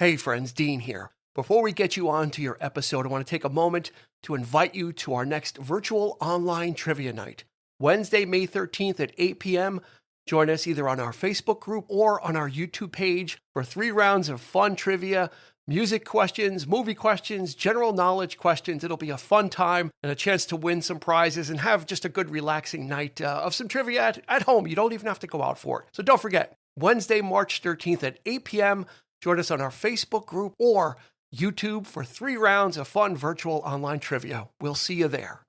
Hey friends, Dean here. Before we get you on to your episode, I want to take a moment to invite you to our next virtual online trivia night. Wednesday, May 13th at 8 p.m. Join us either on our Facebook group or on our YouTube page for 3 rounds of fun trivia, music questions, movie questions, general knowledge questions. It'll be a fun time and a chance to win some prizes and have just a good relaxing night of some trivia at home. You don't even have to go out for it. So don't forget, Wednesday, March 13th at 8 p.m. Join us on our Facebook group or YouTube for 3 rounds of fun virtual online trivia. We'll see you there.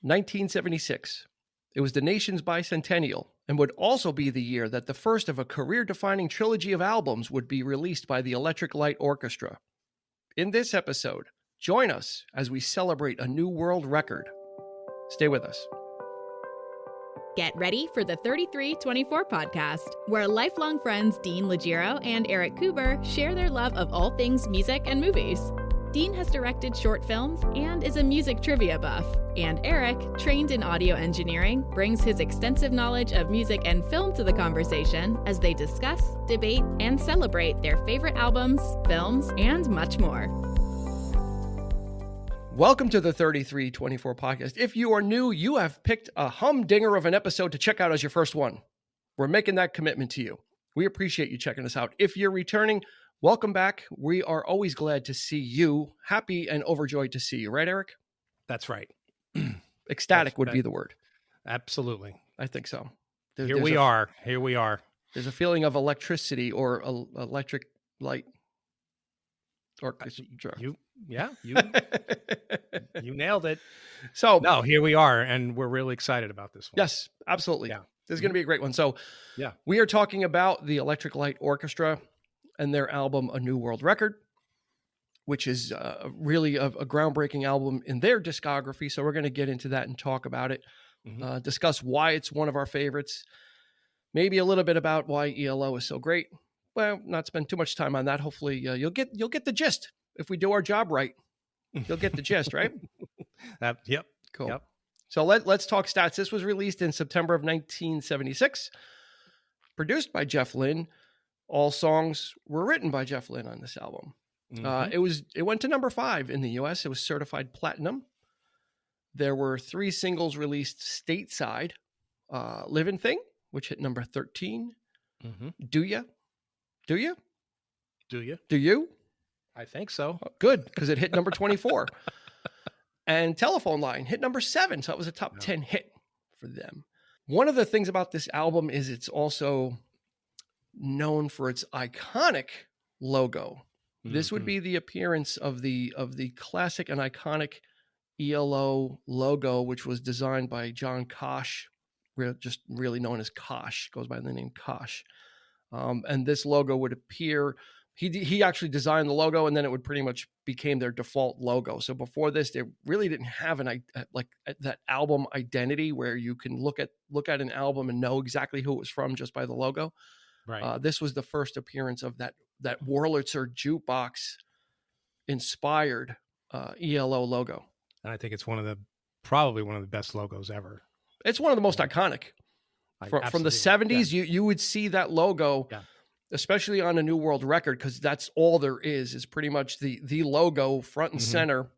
1976. It was the nation's bicentennial and would also be the year that the first of a career-defining trilogy of albums would be released by the Electric Light Orchestra. In this episode, join us as we celebrate a new world record. Stay with us. Get ready for the 3324 podcast, where lifelong friends Dean Legiro and Eric Kuber share their love of all things music and movies. Dean has directed short films and is a music trivia buff, and Eric, trained in audio engineering, brings his extensive knowledge of music and film to the conversation as they discuss, debate, and celebrate their favorite albums, films, and much more. Welcome to the 3324 podcast. If you are new, you have picked a humdinger of an episode to check out as your first one. We're making that commitment to you. We appreciate you checking us out. If you're returning, welcome back. We are always glad to see you. Happy and overjoyed to see you. Right, Eric? That's right. Ecstatic would be the word. Absolutely. I think so. Here we are. There's a feeling of electricity or electric light. Orchestra. You nailed it. So no, here we are, and we're really excited about this one. Yes, absolutely. Yeah. This is going to be a great one. So yeah, we are talking about the Electric Light Orchestra and their album, A New World Record, which is really a groundbreaking album in their discography. So we're going to get into that and talk about it, discuss why it's one of our favorites, maybe a little bit about why ELO is so great. Well, not spend too much time on that. Hopefully you'll get the gist. If we do our job right, you'll get the gist, right? Yep. Cool. Yep. So let's talk stats. This was released in September of 1976, produced by Jeff Lynne. All songs were written by Jeff Lynne on this album. It went to number 5 in the U.S. It was certified platinum. There were 3 singles released stateside. Livin' Thing, which hit number 13. Do Ya? Do you? Do you? Do you? I think so. Oh, good, because it hit number 24. And Telephone Line hit number 7, so it was a top 10 hit for them. One of the things about this album is it's also known for its iconic logo. This would be the appearance of the classic and iconic ELO logo, which was designed by John Kosh, just really known as Kosh, goes by the name Kosh. And this logo would appear, he actually designed the logo, and then it would pretty much became their default logo. So before this, they really didn't have that album identity where you can look at an album and know exactly who it was from just by the logo. Right. This was the first appearance of that Wurlitzer jukebox inspired ELO logo. And I think it's probably one of the best logos ever. It's one of the most iconic. From the 70s, you would see that logo, especially on A New World Record, because that's all there is pretty much the logo front and center,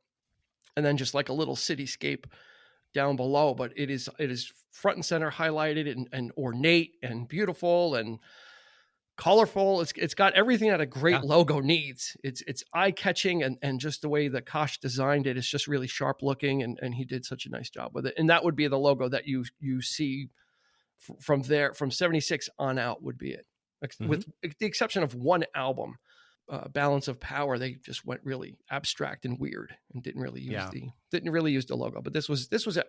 and then just like a little cityscape down below. But it is front and center, highlighted and ornate and beautiful and colorful. It's got everything that a great logo needs. It's eye-catching, and just the way that Kosh designed it is just really sharp looking, and he did such a nice job with it. And that would be the logo that you see from 76 on out would be it, with the exception of one album, Balance of Power. They just went really abstract and weird and didn't really use the logo. But this was a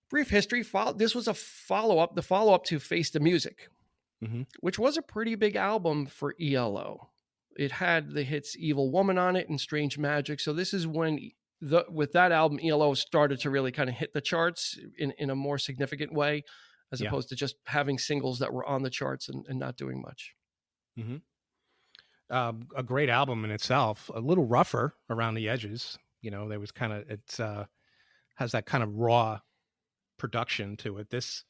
brief history. This was the follow up to Face the Music, which was a pretty big album for ELO. It had the hits Evil Woman on it and Strange Magic. So this is when with that album, ELO started to really kind of hit the charts in a more significant way, as opposed to just having singles that were on the charts and not doing much. A great album in itself, a little rougher around the edges. There was has that kind of raw production to it. This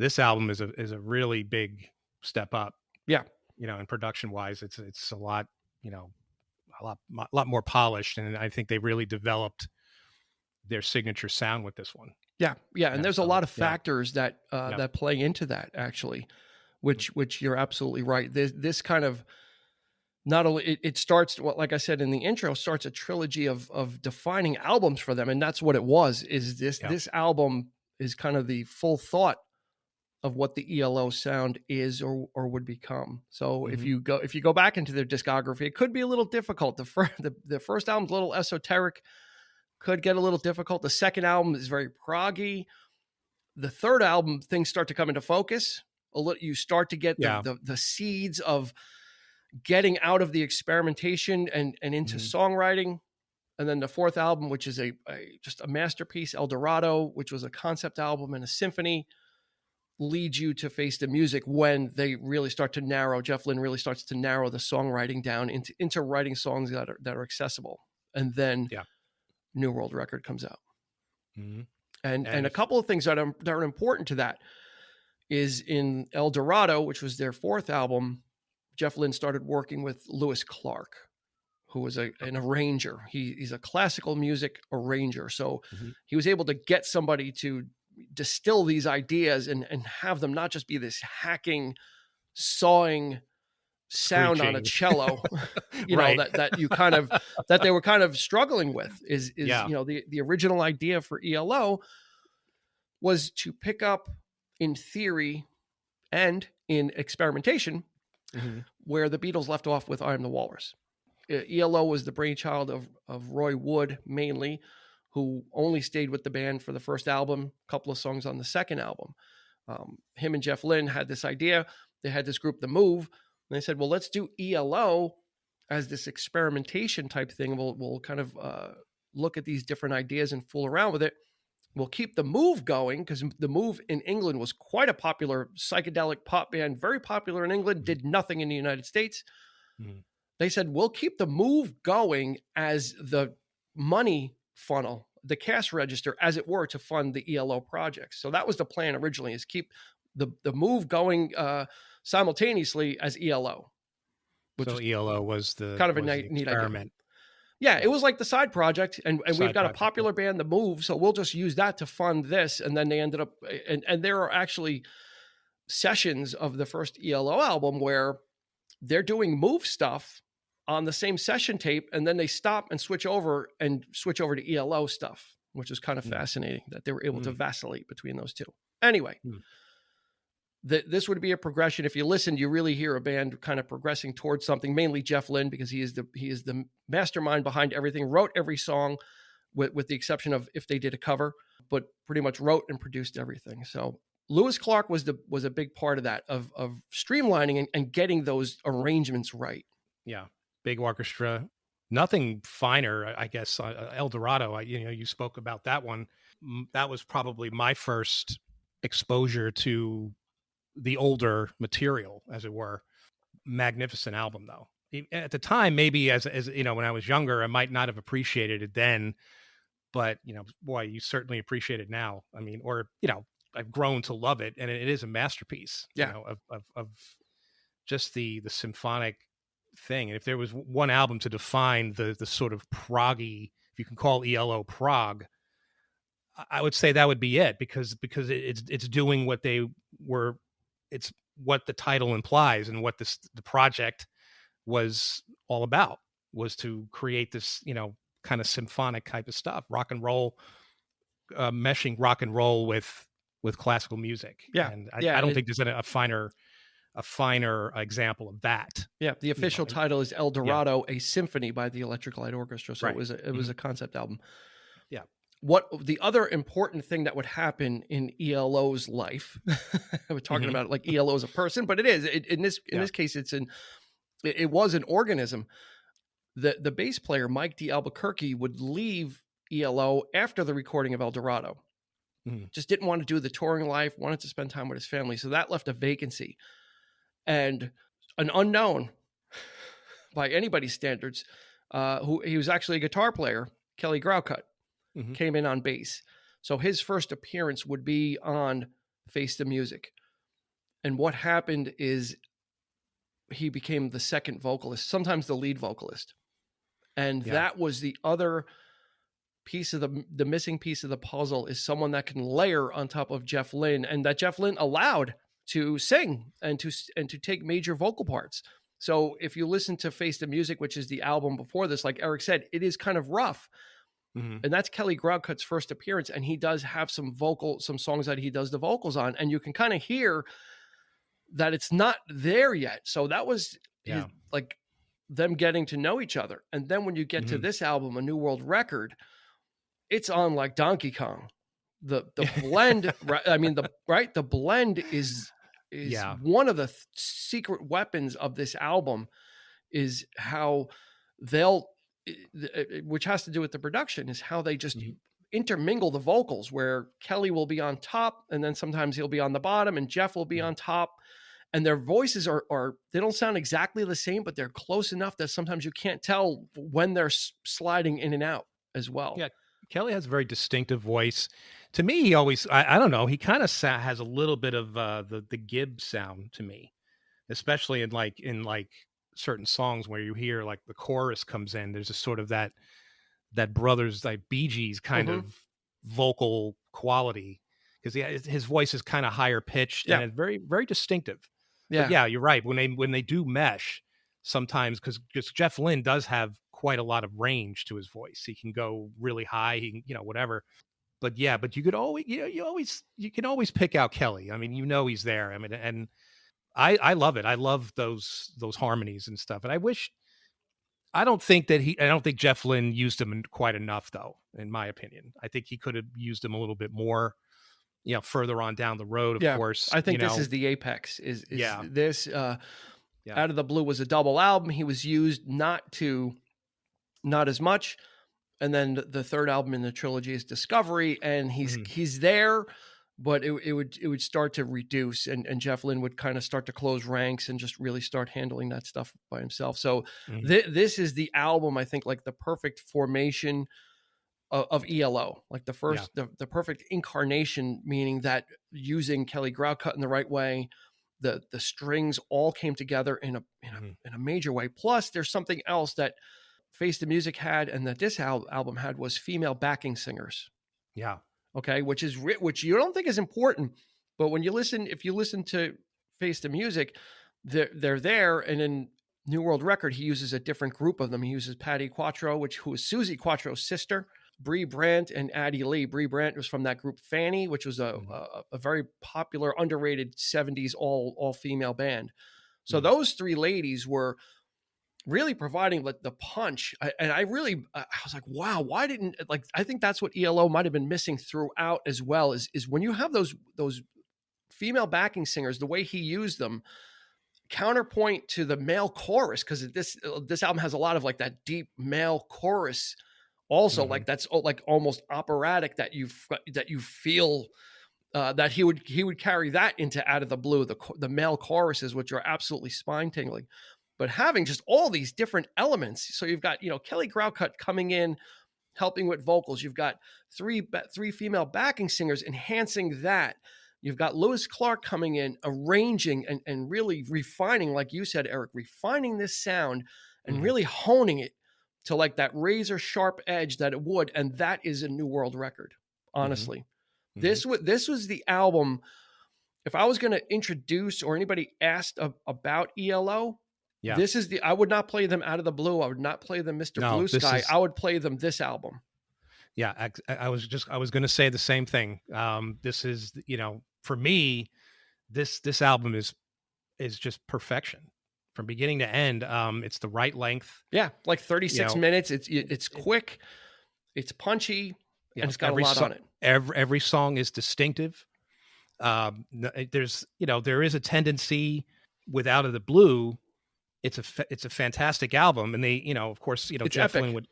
this album is a really big step up. Yeah. And production wise, it's a lot, a lot more polished. And I think they really developed their signature sound with this one. Yeah. Yeah. And there's a lot of factors that, Yeah. that play into that actually, which you're absolutely right. This kind of, not only it starts, like I said in the intro, starts a trilogy of defining albums for them. And that's what it was, is this album is kind of the full thought of what the ELO sound is or would become. So if you go back into their discography, it could be a little difficult. The first album's a little esoteric, could get a little difficult. The second album is very proggy. The third album, things start to come into focus. You start to get the seeds of getting out of the experimentation and into songwriting. And then the fourth album, which is just a masterpiece, El Dorado, which was a concept album and a symphony, leads you to Face the Music, when they really start to narrow. Jeff Lynne really starts to narrow the songwriting down into writing songs that are accessible. And then New World Record comes out. Mm-hmm. And a couple of things that are important to that is in El Dorado, which was their fourth album, Jeff Lynne started working with Lewis Clark, who was an arranger. He's a classical music arranger. So he was able to get somebody to distill these ideas and have them not just be this hacking, sawing sound screeching on a cello, that you kind of, that they were kind of struggling with is the original idea for ELO was to pick up in theory and in experimentation where the Beatles left off with I Am the Walrus. ELO was the brainchild of Roy Wood mainly, who only stayed with the band for the first album, a couple of songs on the second album. Him and Jeff Lynne had this idea. They had this group, The Move, and they said, well, let's do ELO as this experimentation type thing. We'll kind of look at these different ideas and fool around with it. We'll keep The Move going, because The Move in England was quite a popular psychedelic pop band, very popular in England, did nothing in the United States. They said, we'll keep The Move going as the money funnel, the cash register, as it were, to fund the ELO projects. So that was the plan originally, is keep the Move going simultaneously as ELO. So ELO was the kind of a neat experiment. Yeah, it was like the side project, and we've got a popular band, The Move, so we'll just use that to fund this. And then they ended up, and there are actually sessions of the first ELO album where they're doing Move stuff on the same session tape, and then they stop and switch over to ELO stuff, which is kind of fascinating that they were able to vacillate between those two. Anyway, this would be a progression. If you listen, you really hear a band kind of progressing towards something, mainly Jeff Lynne, because he is the mastermind behind everything, wrote every song with the exception of if they did a cover, but pretty much wrote and produced everything. So Lewis Clark was a big part of that, of streamlining and getting those arrangements right. Yeah. Big orchestra, nothing finer, I guess. El Dorado, you spoke about that one. That was probably my first exposure to the older material, as it were. Magnificent album, though. At the time, maybe as when I was younger, I might not have appreciated it then, but boy, you certainly appreciate it now. I mean, I've grown to love it, and it is a masterpiece. Yeah. Of just the symphonic thing. And if there was one album to define the sort of proggy, if you can call ELO prog, I would say that would be it, because it's doing what they were. It's what the title implies, and what the project was all about, was to create this kind of symphonic type of stuff, rock and roll, meshing rock and roll with classical music. Yeah, and I don't think there's a finer example of that. Yeah, the official title is El Dorado, a symphony by the Electric Light Orchestra. So it was a concept album. Yeah. What the other important thing that would happen in ELO's life, we're talking about it like ELO is a person, but it is. In this case, it was an organism. The bass player, Mike D. Albuquerque, would leave ELO after the recording of El Dorado. Just didn't want to do the touring life, wanted to spend time with his family. So that left a vacancy. And an unknown, by anybody's standards, he was actually a guitar player, Kelly Graucut, came in on bass. So his first appearance would be on Face the Music. And what happened is he became the second vocalist, sometimes the lead vocalist. And that was the other piece of the missing piece of the puzzle, is someone that can layer on top of Jeff Lynne, and that Jeff Lynne allowed to sing and to take major vocal parts. So if you listen to Face the Music, which is the album before this, like Eric said, it is kind of rough. And that's Kelly Groucutt's first appearance. And he does have some songs that he does the vocals on. And you can kind of hear that it's not there yet. So that was like them getting to know each other. And then when you get to this album, A New World Record, it's on like Donkey Kong. The blend, the blend is one of the secret weapons of this album, is how which has to do with the production, is how they just intermingle the vocals, where Kelly will be on top and then sometimes he'll be on the bottom and Jeff will be on top, and their voices are they don't sound exactly the same, but they're close enough that sometimes you can't tell when they're sliding in and out as well. Yeah. Kelly has a very distinctive voice. To me, he always, I don't know, he kind of has a little bit of the Gibb sound to me, especially in certain songs where you hear like the chorus comes in. There's a sort of that brothers, like Bee Gees kind of vocal quality, because his voice is kind of higher pitched and it's very, very distinctive. Yeah. But yeah, you're right. When they do mesh sometimes, because Jeff Lynne does have quite a lot of range to his voice. He can go really high, he can, whatever. But yeah, but you could always, you can always pick out Kelly. I mean, he's there. I mean, and I love it. I love those harmonies and stuff. And I don't think Jeff Lynne used him quite enough, though, in my opinion. I think he could have used him a little bit more, further on down the road, of course. I think this is the apex. This Out of the Blue was a double album. He was used not as much. And then the third album in the trilogy is Discovery, and he's there, but it would start to reduce, and Jeff Lynne would kind of start to close ranks and just really start handling that stuff by himself. So this is the album, I think, like the perfect formation of ELO, like the first, the perfect incarnation, meaning that using Kelly Groucutt in the right way, the strings all came together in a major way. Plus, there's something else that Face the Music had and that this album had, was female backing singers. Yeah. Okay. Which you don't think is important, but when if you listen to Face the Music, they're there. And in New World Record, he uses a different group of them. He uses Patty Quattro, who is Susie Quattro's sister, Bree Brandt, and Addie Lee. Bree Brandt was from that group Fanny, which was a very popular, underrated 70s all female band. So those three ladies were really providing the punch. I was like, wow, why didn't, I think that's what ELO might've been missing throughout as well, is when you have those female backing singers, the way he used them, counterpoint to the male chorus. Cause this album has a lot of like that deep male chorus also, like that's like almost operatic, that you feel that he would carry that into Out of the Blue, the male choruses, which are absolutely spine tingling. But having just all these different elements. So you've got, Kelly Groucutt coming in, helping with vocals. You've got three female backing singers enhancing that. You've got Lewis Clark coming in, arranging and really refining, like you said, Eric, refining this sound and really honing it to like that razor sharp edge that it would. And that is a New World Record, honestly. This was the album. If I was going to introduce, or anybody asked about ELO, this is I would not play them Out of the Blue. I would not play them Mr. Blue Sky. I would play them this album. Yeah. I was going to say the same thing. This is, for me, this album is just perfection from beginning to end. It's the right length. Yeah. Like 36 minutes. It's quick. It's punchy. And it's got a lot on it. Every song is distinctive. There's, there is a tendency with Out of the Blue. It's a fantastic album, and they, of course, Jeff Lynne would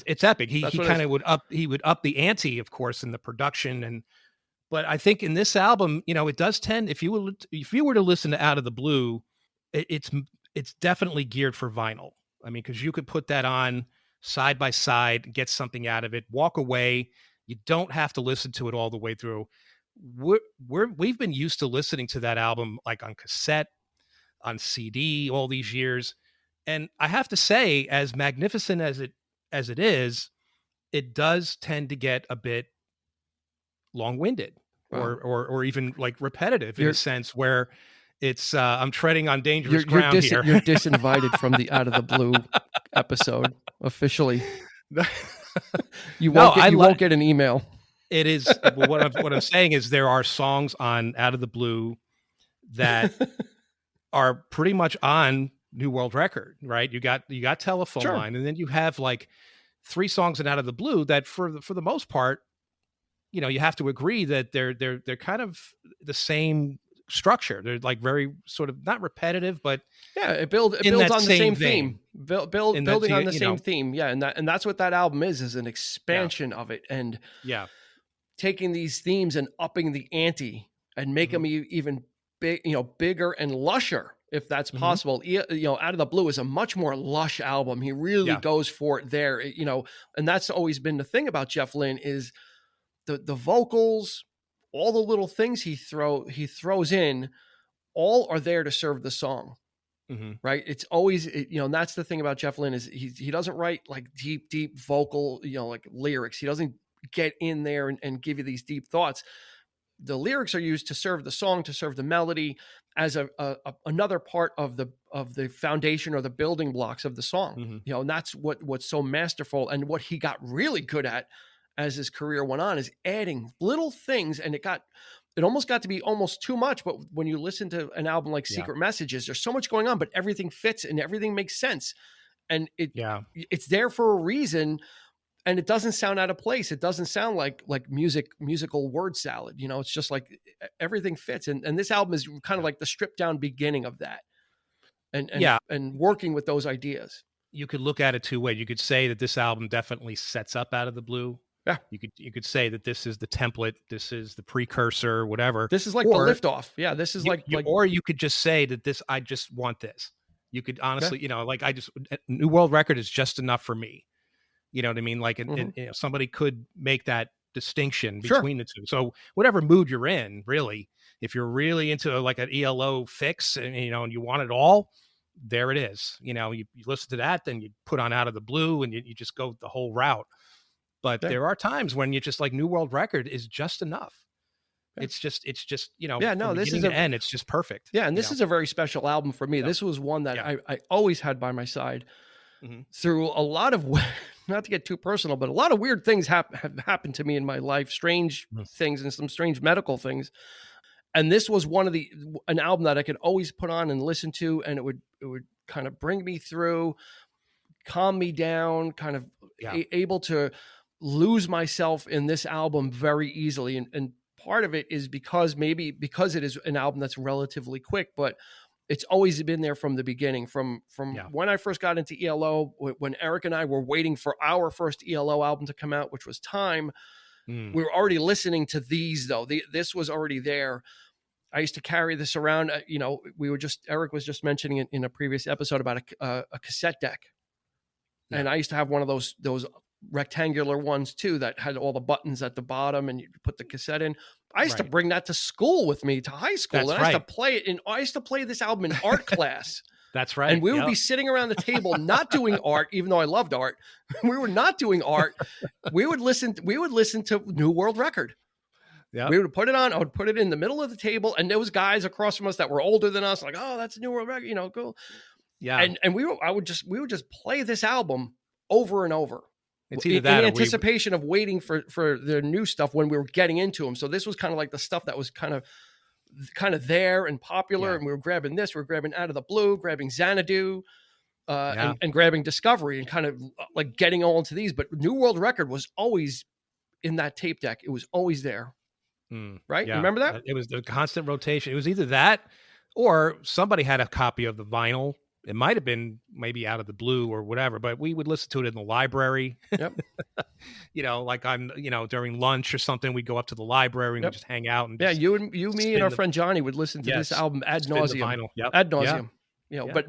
it's epic. He kind of would up the ante, of course, in the production, but I think in this album, it does tend, if you were to listen to Out of the Blue, it's definitely geared for vinyl. I mean, because you could put that on side by side, get something out of it, walk away. You don't have to listen to it all the way through. we've been used to listening to that album like on cassette, on CD all these years. And I have to say, as magnificent as it is, it does tend to get a bit long-winded. Wow. or even like repetitive in a sense where it's I'm treading on dangerous you're ground here. You're disinvited from the Out of the Blue episode officially. You won't get an email. It is what I'm saying is there are songs on Out of the Blue that are pretty much on New World Record, right? You got Telephone Sure. Line, and then you have like 3 songs in Out of the Blue that for the most part, you know, you have to agree that they're kind of the same structure. They're like very sort of not repetitive, but yeah, it builds on the same theme. Building on the same theme. Yeah, and that's what that album is an expansion of it, and taking these themes and upping the ante and make them even bigger and lusher, if that's possible. Out of the Blue is a much more lush album. He really goes for it there, and that's always been the thing about Jeff Lynne is the vocals, all the little things he throws in, all are there to serve the song. Right. It's always, and that's the thing about Jeff Lynne is he doesn't write like deep vocal, like lyrics. He doesn't get in there and give you these deep thoughts. The lyrics are used to serve the song, to serve the melody as another part of the foundation or the building blocks of the song. And that's what's so masterful, and what he got really good at as his career went on is adding little things, and it almost got to be almost too much. But when you listen to an album like Secret Messages, there's so much going on, but everything fits and everything makes sense. And it's there for a reason, and it doesn't sound out of place. It doesn't sound like musical word salad. It's just like everything fits. And this album is kind of like the stripped down beginning of that. And working with those ideas. You could look at it 2 ways. You could say that this album definitely sets up Out of the Blue. Yeah. You could say that this is the template, this is the precursor, whatever. This is like the liftoff. Yeah, this is or you could just say that I just want this. You could honestly, New World Record is just enough for me. You know what I mean? Like, somebody could make that distinction between the two. So whatever mood you're in, really, if you're really into like an ELO fix and you want it all, there it is. You listen to that, then you put on Out of the Blue, and you just go the whole route. But there are times when you just like New World Record is just enough. Yeah. It's just this is end. It's just perfect. Yeah. And this is a very special album for me. Yeah. This was one that I always had by my side through a lot of, not to get too personal, but a lot of weird things have happened to me in my life, strange things and some strange medical things. And this was an album that I could always put on and listen to, and it would kind of bring me through, calm me down, kind of able to lose myself in this album very easily. And part of it is because it is an album that's relatively quick, but it's always been there from the beginning, from when I first got into ELO, when Eric and I were waiting for our first ELO album to come out, which was Time. We were already listening to these though. This was already there. I used to carry this around. Eric was just mentioning it in a previous episode about a cassette deck. Yeah. And I used to have one of those rectangular ones too that had all the buttons at the bottom, and you put the cassette in. I used to bring that to school with me, to high school. That's and I used to play it I used to play this album in art class. That's right. And we would be sitting around the table not doing art, even though I loved art. We were not doing art. We would listen to New World Record. Yeah. We would put it on. I would put it in the middle of the table, and there was guys across from us that were older than us, like, oh, that's a New World Record, cool. Yeah. And we would just play this album over and over. It's either that in anticipation of waiting for the new stuff when we were getting into them. So this was kind of like the stuff that was kind of there and popular, and we were grabbing this, we were grabbing Out of the Blue, grabbing Xanadu, and grabbing Discovery, and kind of like getting all into these. But New World Record was always in that tape deck. It was always there. Right? Yeah. You remember that? It was the constant rotation. It was either that or somebody had a copy of the vinyl. It might have been maybe Out of the Blue or whatever, but we would listen to it in the library. Yep. Like during lunch or something, we'd go up to the library and we'd just hang out. And me and our friend Johnny would listen to this album ad nauseum. Ad nauseum.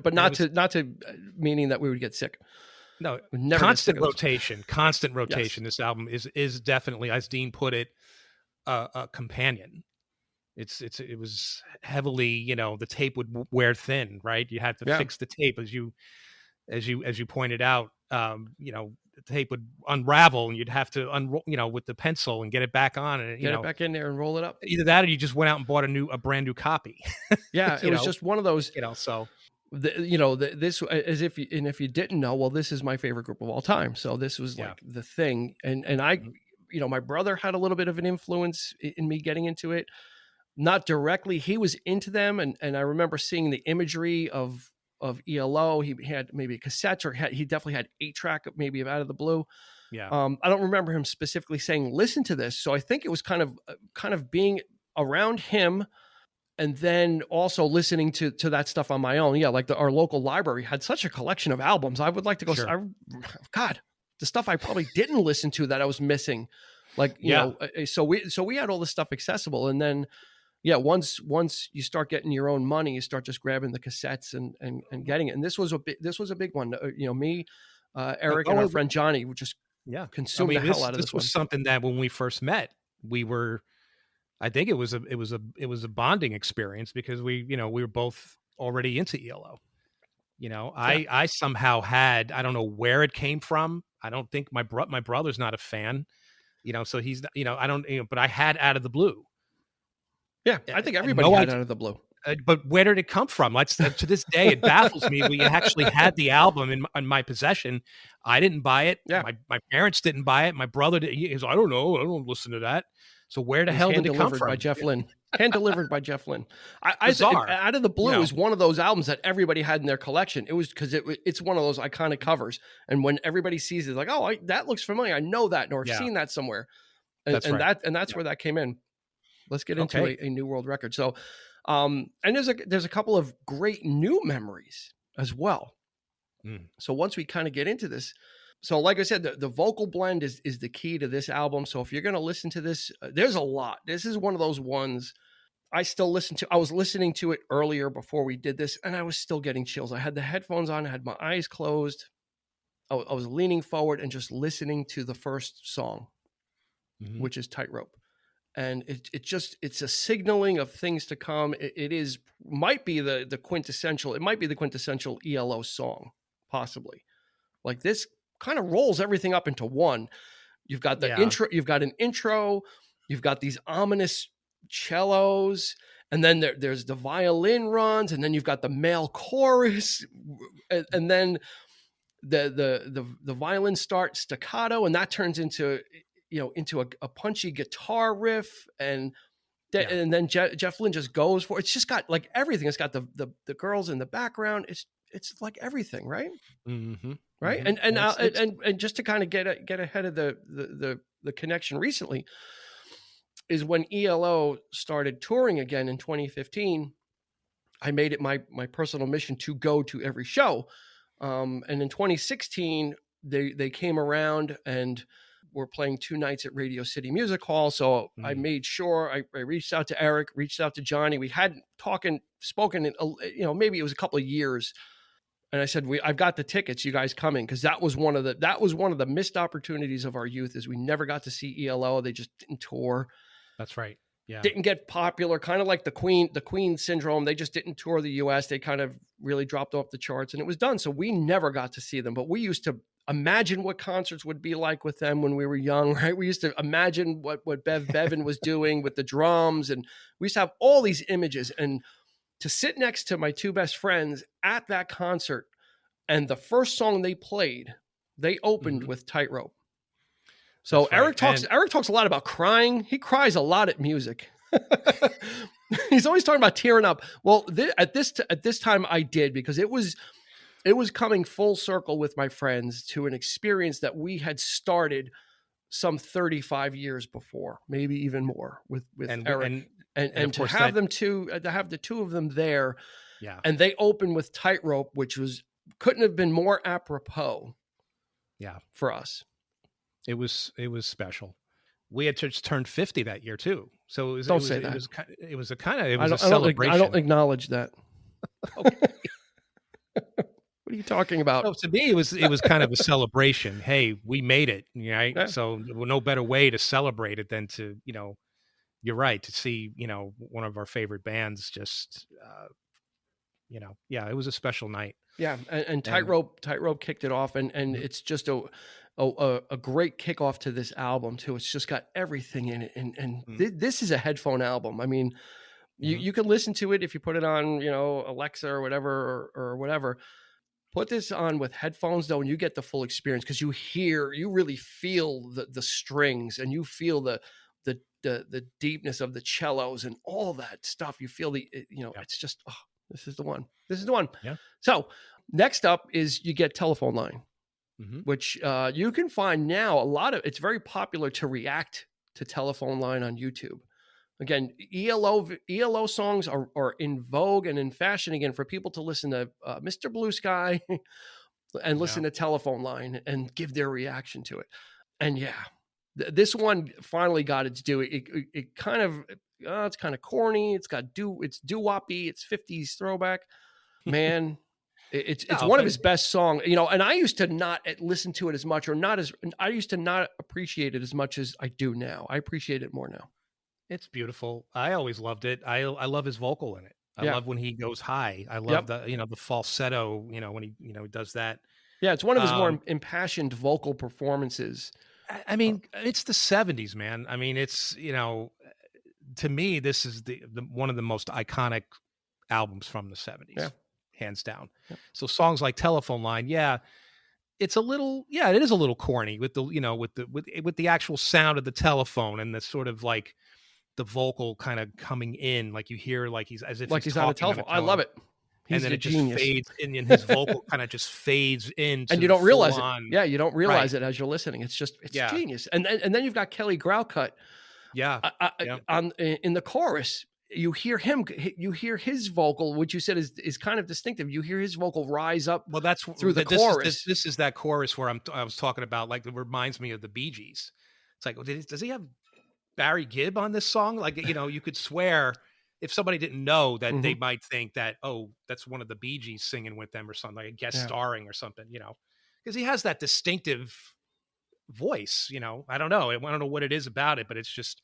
But not to meaning that we would get sick. No, constant rotation. Yes. This album is definitely, as Dean put it, a companion. It was heavily, you know, the tape would wear thin, right? You had to fix the tape as you pointed out. You know, the tape would unravel and you'd have to unroll, you know, with the pencil and get it back on and get it back in there and roll it up. Either that or you just went out and bought a brand new copy. Yeah, it was just one of those, you know, so this, as if if you didn't know, well, this is my favorite group of all time. So this was like the thing. And I, you know, my brother had a little bit of an influence in me getting into it. Not directly. He was into them. And I remember seeing the imagery of ELO. He had maybe cassettes, or he definitely had 8-track, maybe of Out of the Blue. Yeah. I don't remember him specifically saying, listen to this. So I think it was kind of being around him, and then also listening to that stuff on my own. Yeah. Like our local library had such a collection of albums. I would like to go, God, the stuff I probably didn't listen to that I was missing. Like, you know, so we had all this stuff accessible. And then, once you start getting your own money, you start just grabbing the cassettes and getting it. And this was a big one. You know, me, Eric, and our friend Johnny would just consume the hell out of this. This was something that when we first met, I think it was a bonding experience, because we were both already into ELO. You know, I somehow had, I don't know where it came from. I don't think my brother's not a fan. You know, so he's, you know, I don't, you know, but I had Out of the Blue. Yeah, I think everybody had Out of the Blue. But where did it come from? To this day, it baffles me. We actually had the album in my possession. I didn't buy it. Yeah. My parents didn't buy it. My brother did. He's, I don't know. I don't listen to that. So where the hell did it come from? By Jeff Lynne. Hand delivered by Jeff Lynne. I think Out of the Blue is one of those albums that everybody had in their collection. It was because it's one of those iconic covers. And when everybody sees it, like, oh, that looks familiar. I know that, or I've seen that somewhere. And that's where that came in. Let's get into a New World Record. So, and there's a couple of great new memories as well. So once we kind of get into this, so like I said, the vocal blend is the key to this album. So if you're going to listen to this, there's a lot. This is one of those ones I still listen to. I was listening to it earlier before we did this, and I was still getting chills. I had the headphones on, I had my eyes closed. I was leaning forward and just listening to the first song, which is Tightrope. And it's a signaling of things to come. It might be the quintessential ELO song, possibly. Like, this kind of rolls everything up into one. You've got the intro, you've got an intro, you've got these ominous cellos, and then there's the violin runs, and then you've got the male chorus, and then the violin starts staccato, and that turns into a punchy guitar riff, and then Jeff Lynne just goes for it. It's just got like everything. It's got the girls in the background. It's like everything, right? Mm-hmm. Right. Mm-hmm. And just to kind of get ahead of the connection recently is when ELO started touring again in 2015. I made it my personal mission to go to every show. And in 2016, they came around and were playing 2 nights at Radio City Music Hall. So I made sure I reached out to Eric, reached out to Johnny. We hadn't spoken in, maybe it was a couple of years. And I said, I've got the tickets, you guys coming? Because that was one of the missed opportunities of our youth, is we never got to see ELO. They just didn't tour. That's right. Yeah. Didn't get popular, kind of like the Queen syndrome. They just didn't tour the US. They kind of really dropped off the charts, and it was done. So we never got to see them, but we used to imagine what concerts would be like with them when we were young, right? We used to imagine what Bevan was doing with the drums, and we used to have all these images. And to sit next to my 2 best friends at that concert, and the first song they played, they opened with Tightrope. So Eric talks a lot about crying. He cries a lot at music. He's always talking about tearing up. Well, at this time I did, because it was coming full circle with my friends to an experience that we had started some 35 years before, maybe even more, with Eric. And to have to have the 2 of them there, and they opened with Tightrope, which couldn't have been more apropos, for us. It was special. We had just turned 50 that year too, so it was a celebration. I don't acknowledge that. Okay. What are you talking about? So to me, it was kind of a celebration. Hey, we made it, right? Yeah. So no better way to celebrate it than to you're right, to see, one of our favorite bands just, it was a special night. Yeah, and Tightrope kicked it off, and it's just a great kickoff to this album too. It's just got everything in it, and this is a headphone album. I mean, you can listen to it if you put it on, Alexa or whatever or whatever. Put this on with headphones though, and you get the full experience, because you really feel the strings, and you feel the deepness of the cellos and all that stuff. You feel it's just, this is the one. This is the one. Yeah. So next up is you get Telephone Line, which you can find now. It's very popular to react to Telephone Line on YouTube. Again, ELO songs are in vogue and in fashion again for people to listen to Mr. Blue Sky and listen to Telephone Line and give their reaction to it. And this one finally got its due. It kind of, it's kind of corny. It's doo-woppy. It's 50s throwback. Man, it's one of his best songs. And I used to not listen to it as much, I used to not appreciate it as much as I do now. I appreciate it more now. It's beautiful. I always loved it. I love his vocal in it. I love when he goes high. I love the falsetto, when he, does that. Yeah, it's one of his more impassioned vocal performances. I mean, it's the 70s, man. I mean, it's, to me, this is the one of the most iconic albums from the 70s, hands down. Yeah. So songs like Telephone Line, it's a little, it is a little corny with the, with the actual sound of the telephone and the sort of like the vocal kind of coming in, like you hear, like he's as if he's on a telephone. I love it. He's and then it genius. Just fades in, and his vocal kind of just fades in, and you don't realize it. Yeah, you don't realize it as you're listening. It's genius. And then you've got Kelly Graucut. In the chorus, you hear his vocal, which you said is kind of distinctive. You hear his vocal rise up. Well, that's through the chorus. This is that chorus where I was talking about. Like, it reminds me of the Bee Gees. It's like, does he have Barry Gibb on this song? Like, you could swear if somebody didn't know that they might think that, that's one of the Bee Gees singing with them or something, like a guest starring or something, because he has that distinctive voice. I don't know. I don't know what it is about it, but it's just,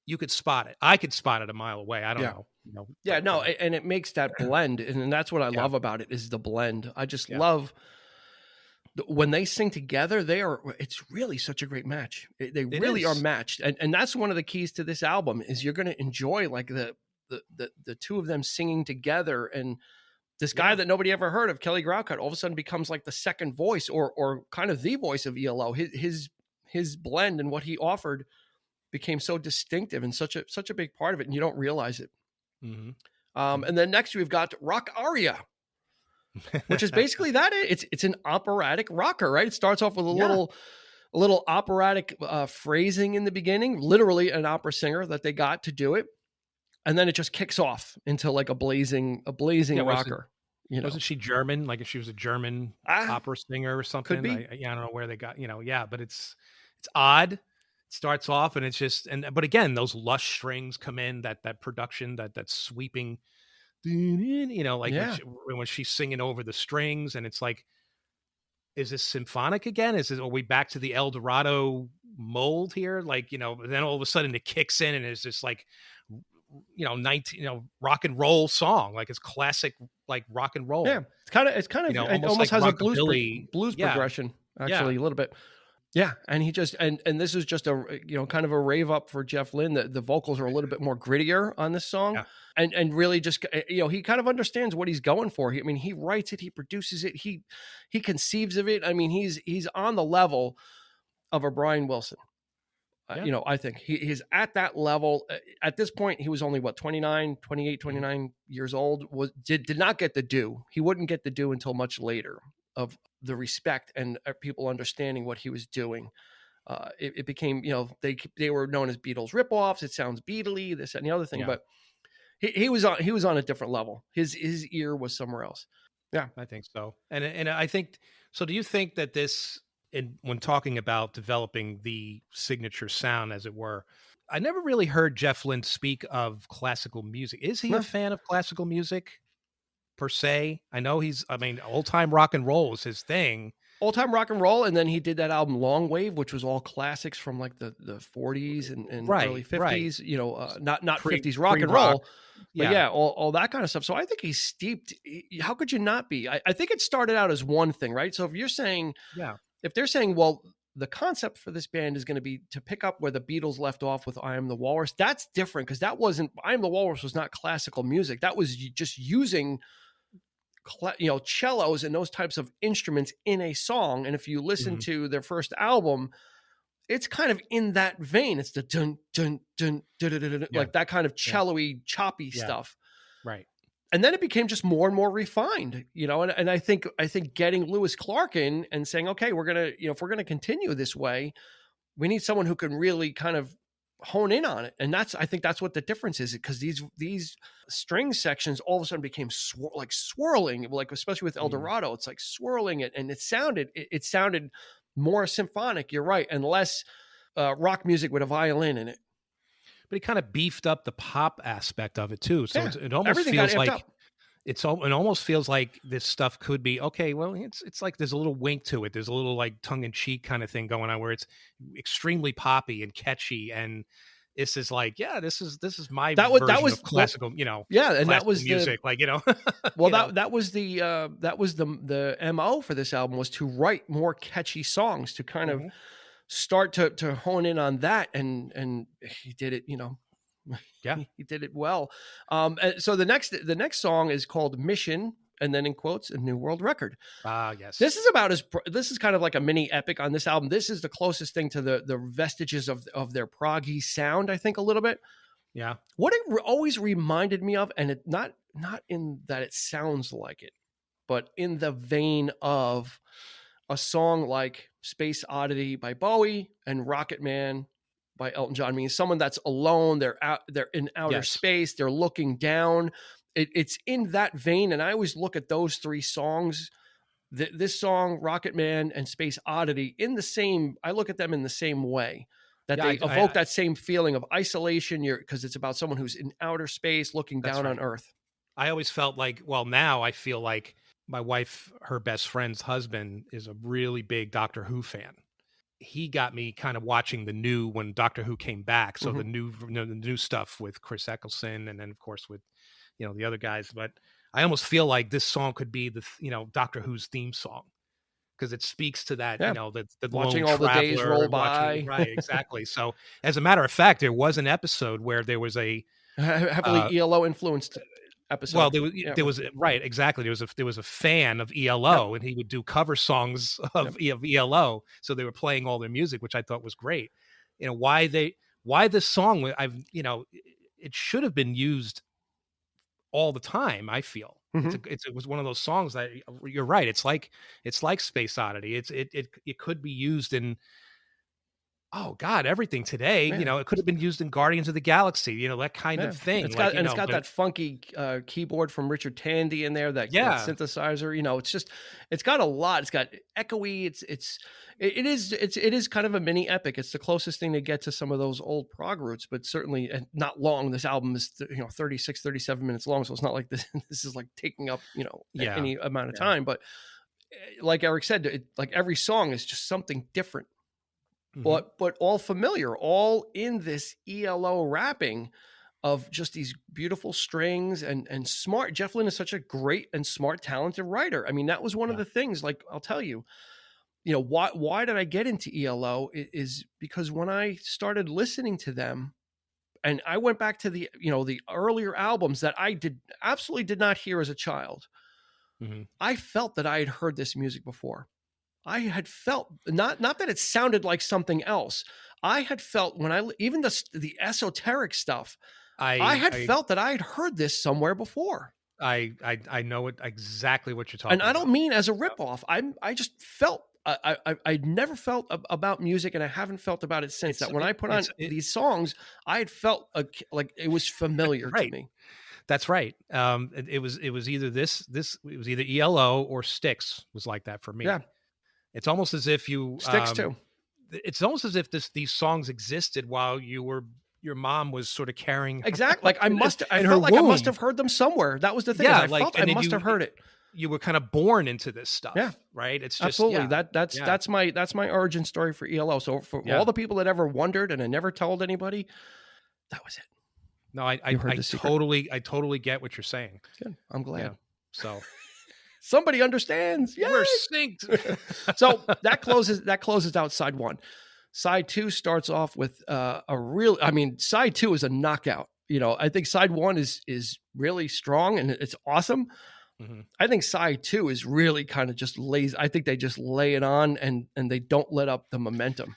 you could spot it. I could spot it a mile away. I don't know. And it makes that blend. And that's what I love about it, is the blend. I just love when they sing together. It's really such a great match. They really are matched. And that's one of the keys to this album, is you're going to enjoy like the two of them singing together. And this guy that nobody ever heard of, Kelly Graucut, all of a sudden becomes like the second voice or kind of the voice of ELO. His blend and what he offered became so distinctive and such a big part of it, and you don't realize it. And then next we've got Rock Aria, which is basically that. It's an operatic rocker, right? It starts off with a little operatic phrasing in the beginning, literally an opera singer that they got to do it, and then it just kicks off into like a blazing rocker. Wasn't she German? Like, if she was a German opera singer or something? Could be. I don't know where they got. But it's odd. Starts off and it's just, but again, those lush strings come in, that production, that sweeping, when she's singing over the strings, and it's like, is this symphonic again? Are we back to the El Dorado mold here? Like, then all of a sudden it kicks in and it's just like, rock and roll song, like it's classic, like rock and roll. Yeah, it's kind of it almost like has a blues progression, actually, a little bit. Yeah, and he just and this is just a kind of a rave up for Jeff Lynne. The vocals are a little bit more grittier on this song, and really just he kind of understands what he's going for. He writes it, he produces it, he conceives of it. I mean, he's on the level of a Brian Wilson. I think he's at that level. At this point, he was only 28, years old. Did not get the due. He wouldn't get the due until much later of the respect and people understanding what he was doing. It became, they were known as Beatles ripoffs. It sounds Beatley, this and the other thing, but he was on a different level. His ear was somewhere else. Yeah, I think so. And I think so. Do you think that this, when talking about developing the signature sound, as it were, I never really heard Jeff Lynne speak of classical music. Is he a fan of classical music per se? I know old time rock and roll is his thing. all-time rock and roll, and then he did that album Long Wave, which was all classics from like the 40s and early 50s, you know, not 50s rock and roll, but yeah, all that kind of stuff. So I think he's steeped. How could you not be? I think it started out as one thing, right? So if you're saying, if they're saying, well, the concept for this band is going to be to pick up where the Beatles left off with I Am the Walrus, that's different, because that wasn't, I Am the Walrus was not classical music. That was just using cellos and those types of instruments in a song. And if you listen to their first album, it's kind of in that vein. It's the dun dun dun dun, dun, dun, dun, like that kind of cello-y, choppy stuff. Right. And then it became just more and more refined, you know. And I think getting Lewis Clark in and saying, okay, we're gonna, you know, if we're gonna continue this way, we need someone who can really kind of hone in on it. And I think that's what the difference is, because these string sections all of a sudden became swirling, like especially with El Dorado, it's like swirling it, and it sounded more symphonic. You're right, and less rock music with a violin in it. But he kind of beefed up the pop aspect of it too. So it almost feels like it almost feels like this stuff could be okay. Well, it's like there's a little wink to it. There's a little like tongue in cheek kind of thing going on where it's extremely poppy and catchy. And this is like, this is my version of classical, you know. Yeah, and that was music, like, you know. Well, that was the MO for this album, was to write more catchy songs, to kind of start to hone in on that, and he did it, you know. Yeah, he did it well. So the next song is called Mission, and then in quotes, a new world record. Yes. This is kind of like a mini epic on this album. This is the closest thing to the vestiges of their proggy sound, I think, a little bit. Yeah. What it always reminded me of, and it not in that it sounds like it, but in the vein of a song like Space Oddity by Bowie and Rocket Man by Elton John. I mean, someone that's alone, they're in outer space, they're looking down. It's in that vein. And I always look at those three songs, this song, Rocket Man, and Space Oddity, I look at them in the same way, that they evoke that same feeling of isolation, because it's about someone who's in outer space looking down on Earth. I always felt like, well, now I feel like my wife, her best friend's husband, is a really big Doctor Who fan. He got me kind of watching when Doctor Who came back. So the new stuff with Chris Eccleston, and then of course with, you know, the other guys. But I almost feel like this song could be Doctor Who's theme song, because it speaks to that, you know, the watching all the days roll by. Right, exactly. So as a matter of fact, there was an episode where there was a heavily ELO influenced episode. Well, there was right, exactly. There was a fan of ELO, and he would do cover songs of ELO. So they were playing all their music, which I thought was great. You know, why this song? It should have been used all the time, I feel. It was one of those songs that, you're right. It's like Space Oddity. It could be used in, oh God, everything today. Man. You know, it could have been used in Guardians of the Galaxy, you know, that kind of thing. It's got that funky keyboard from Richard Tandy in there, that synthesizer. You know, it's got a lot. It's got echoey. It is kind of a mini epic. It's the closest thing to get to some of those old prog roots, but certainly not long. This album is 36, 37 minutes long, so it's not like this is like taking up any amount of time. But like Eric said, like every song is just something different. But all familiar, all in this ELO wrapping of just these beautiful strings and smart. Jeff Lynne is such a great and smart, talented writer. I mean, that was one of the things, like, I'll tell you, why did I get into ELO is because when I started listening to them, and I went back to the earlier albums that I absolutely did not hear as a child, I felt that I had heard this music before. I had felt not that it sounded like something else. I had felt even the esoteric stuff, I had felt that I had heard this somewhere before. I know exactly what you're talking about. And I don't mean as a ripoff. I just felt I never felt about music, and I haven't felt about it since. That when I put on these songs, I had felt like it was familiar to me. That's right. It was either it was either ELO or Styx was like that for me. Yeah. It's almost as if Styx too. It's almost as if these songs existed while your mom was sort of carrying. Exactly. Like I felt like I must have heard them somewhere. That was the thing. Yeah, I felt I must have heard it. you were kind of born into this stuff. Yeah. Right. It's just, absolutely. That's my origin story for ELO. So for all the people that ever wondered and I never told anybody, that was it. No, I totally get what you're saying. Good. I'm glad. Yeah. So somebody understands. Yay! We're synced. So that closes out side one. Side two starts off with side two is a knockout. I think side one is really strong and it's awesome. Mm-hmm. I think side two is really kind of just lazy. I think they just lay it on and they don't let up the momentum.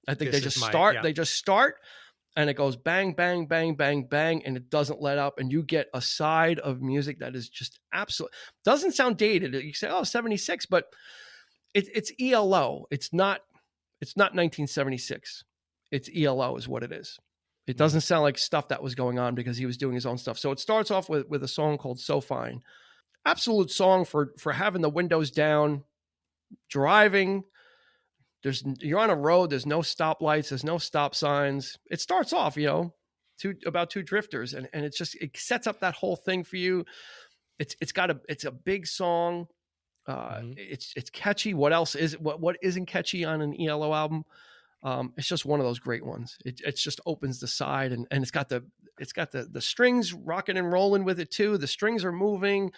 I think they just start and it goes bang, bang, bang, bang, bang, and it doesn't let up. And you get a side of music that is just absolute. Doesn't sound dated. You say, 76, but it's ELO. It's not 1976. It's ELO is what it is. It doesn't sound like stuff that was going on because he was doing his own stuff. So it starts off with a song called So Fine. Absolute song for having the windows down, driving. You're on a road. There's no stoplights. There's no stop signs. It starts off, about two drifters, and it sets up that whole thing for you. It's a big song. It's catchy. What else is what isn't catchy on an ELO album? It's just one of those great ones. It just opens the side and it's got the strings rocking and rolling with it too. The strings are moving.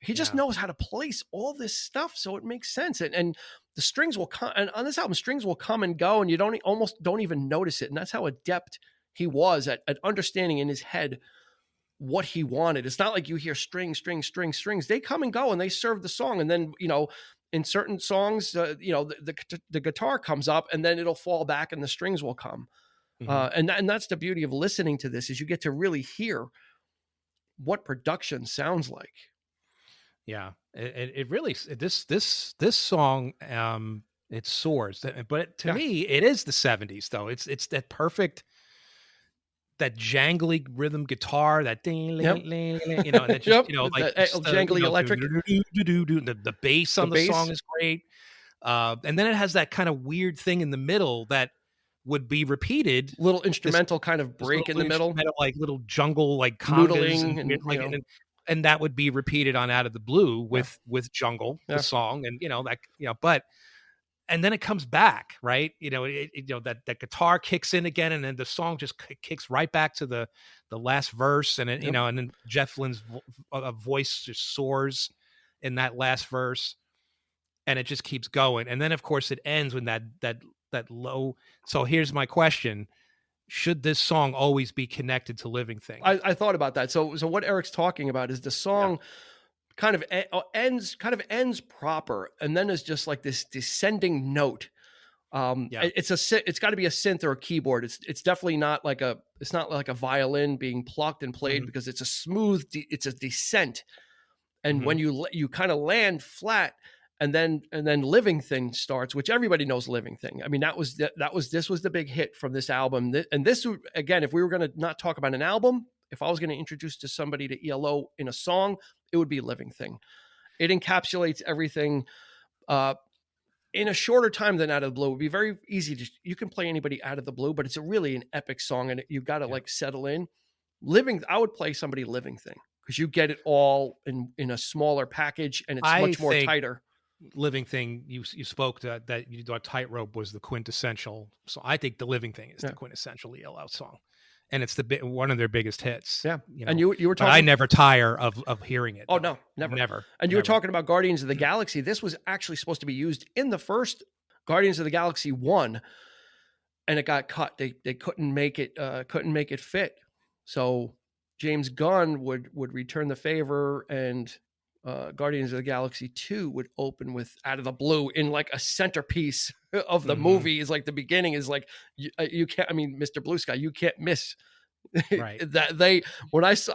He just knows how to place all this stuff so it makes sense. And the strings will come, and on this album, strings will come and go, and you almost don't even notice it. And that's how adept he was at understanding in his head what he wanted. It's not like you hear strings. They come and go and they serve the song. And then, in certain songs, the guitar comes up and then it'll fall back and the strings will come. Mm-hmm. And that's the beauty of listening to this is you get to really hear what production sounds like. Yeah, it really, this song, it soars, but to me, it is the 70s though. It's that perfect, that jangly rhythm guitar, that ding, and that just, like jangly electric. The bass on the song is great. And then it has that kind of weird thing in the middle that would be repeated. Little instrumental kind of break in the middle. Like little jungle, like noodling and that would be repeated on Out of the Blue with Jungle, the song, and and then it comes back, right? That guitar kicks in again, and then the song just kicks right back to the last verse, and and then Jeff Lynne's voice just soars in that last verse, and it just keeps going, and then of course it ends with that low. So here's my question. Should this song always be connected to Living Thing? I thought about that. So what Eric's talking about is the song kind of ends proper, and then there's just like this descending note. It's got to be a synth or a keyboard. It's definitely not like a violin being plucked and played, because it's a smooth. It's a descent, and when you kind of land flat. And then Living Thing starts, which everybody knows Living Thing. I mean, this was the big hit from this album. And this, again, if we were going to not talk about an album, if I was going to introduce to somebody to ELO in a song, it would be Living Thing. It encapsulates everything in a shorter time than Out of the Blue. It would be very easy you can play anybody Out of the Blue, but it's really an epic song, and you've got to like settle in. I would play somebody Living Thing because you get it all in a smaller package, and it's much more tighter. Living Thing, you spoke that you thought Tightrope was the quintessential. So I think the Living Thing is the quintessential ELO song, and it's one of their biggest hits. Yeah, and you were talking. But I never tire of hearing it. Oh no, never. And you were talking about Guardians of the Galaxy. This was actually supposed to be used in the first Guardians of the Galaxy 1, and it got cut. They couldn't make it fit. So James Gunn would return the favor, and Guardians of the Galaxy 2 would open with Out of the Blue in like a centerpiece of the movie. Is like the beginning is like you can't. I mean, Mr. Blue Sky, you can't miss right. that.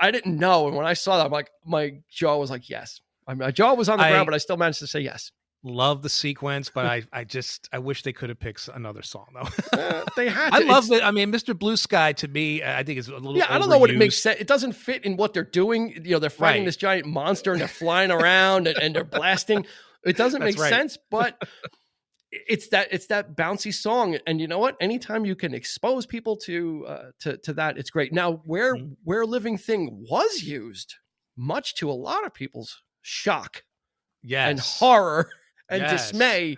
I didn't know, and when I saw that, I'm like, my jaw was like, yes. I mean, my jaw was on the ground, but I still managed to say yes. Love the sequence, but I wish they could have picked another song though. They had. I love it. I mean, Mr. Blue Sky to me, I think is a little. I don't know what it makes sense. It doesn't fit in what they're doing. They're fighting this giant monster and they're flying around and they're blasting. It doesn't make sense, but it's that bouncy song. And you know what? Anytime you can expose people to that, it's great. Now, where Living Thing was used, much to a lot of people's shock, and horror and dismay.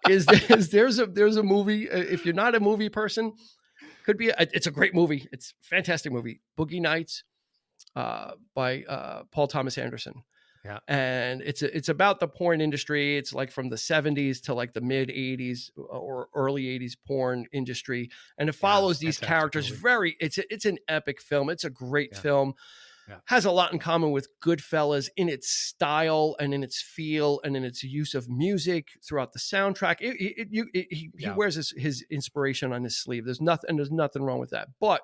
There's a movie. If you're not a movie person, it's a great movie. It's a fantastic movie. Boogie Nights by Paul Thomas Anderson. Yeah. And it's about the porn industry. It's like from the 70s to like the mid 80s or early 80s porn industry. And it follows these characters movie. It's an epic film. It's a great film. Yeah. Has a lot in common with Goodfellas in its style and in its feel and in its use of music throughout the soundtrack. He wears his inspiration on his sleeve. There's nothing wrong with that. But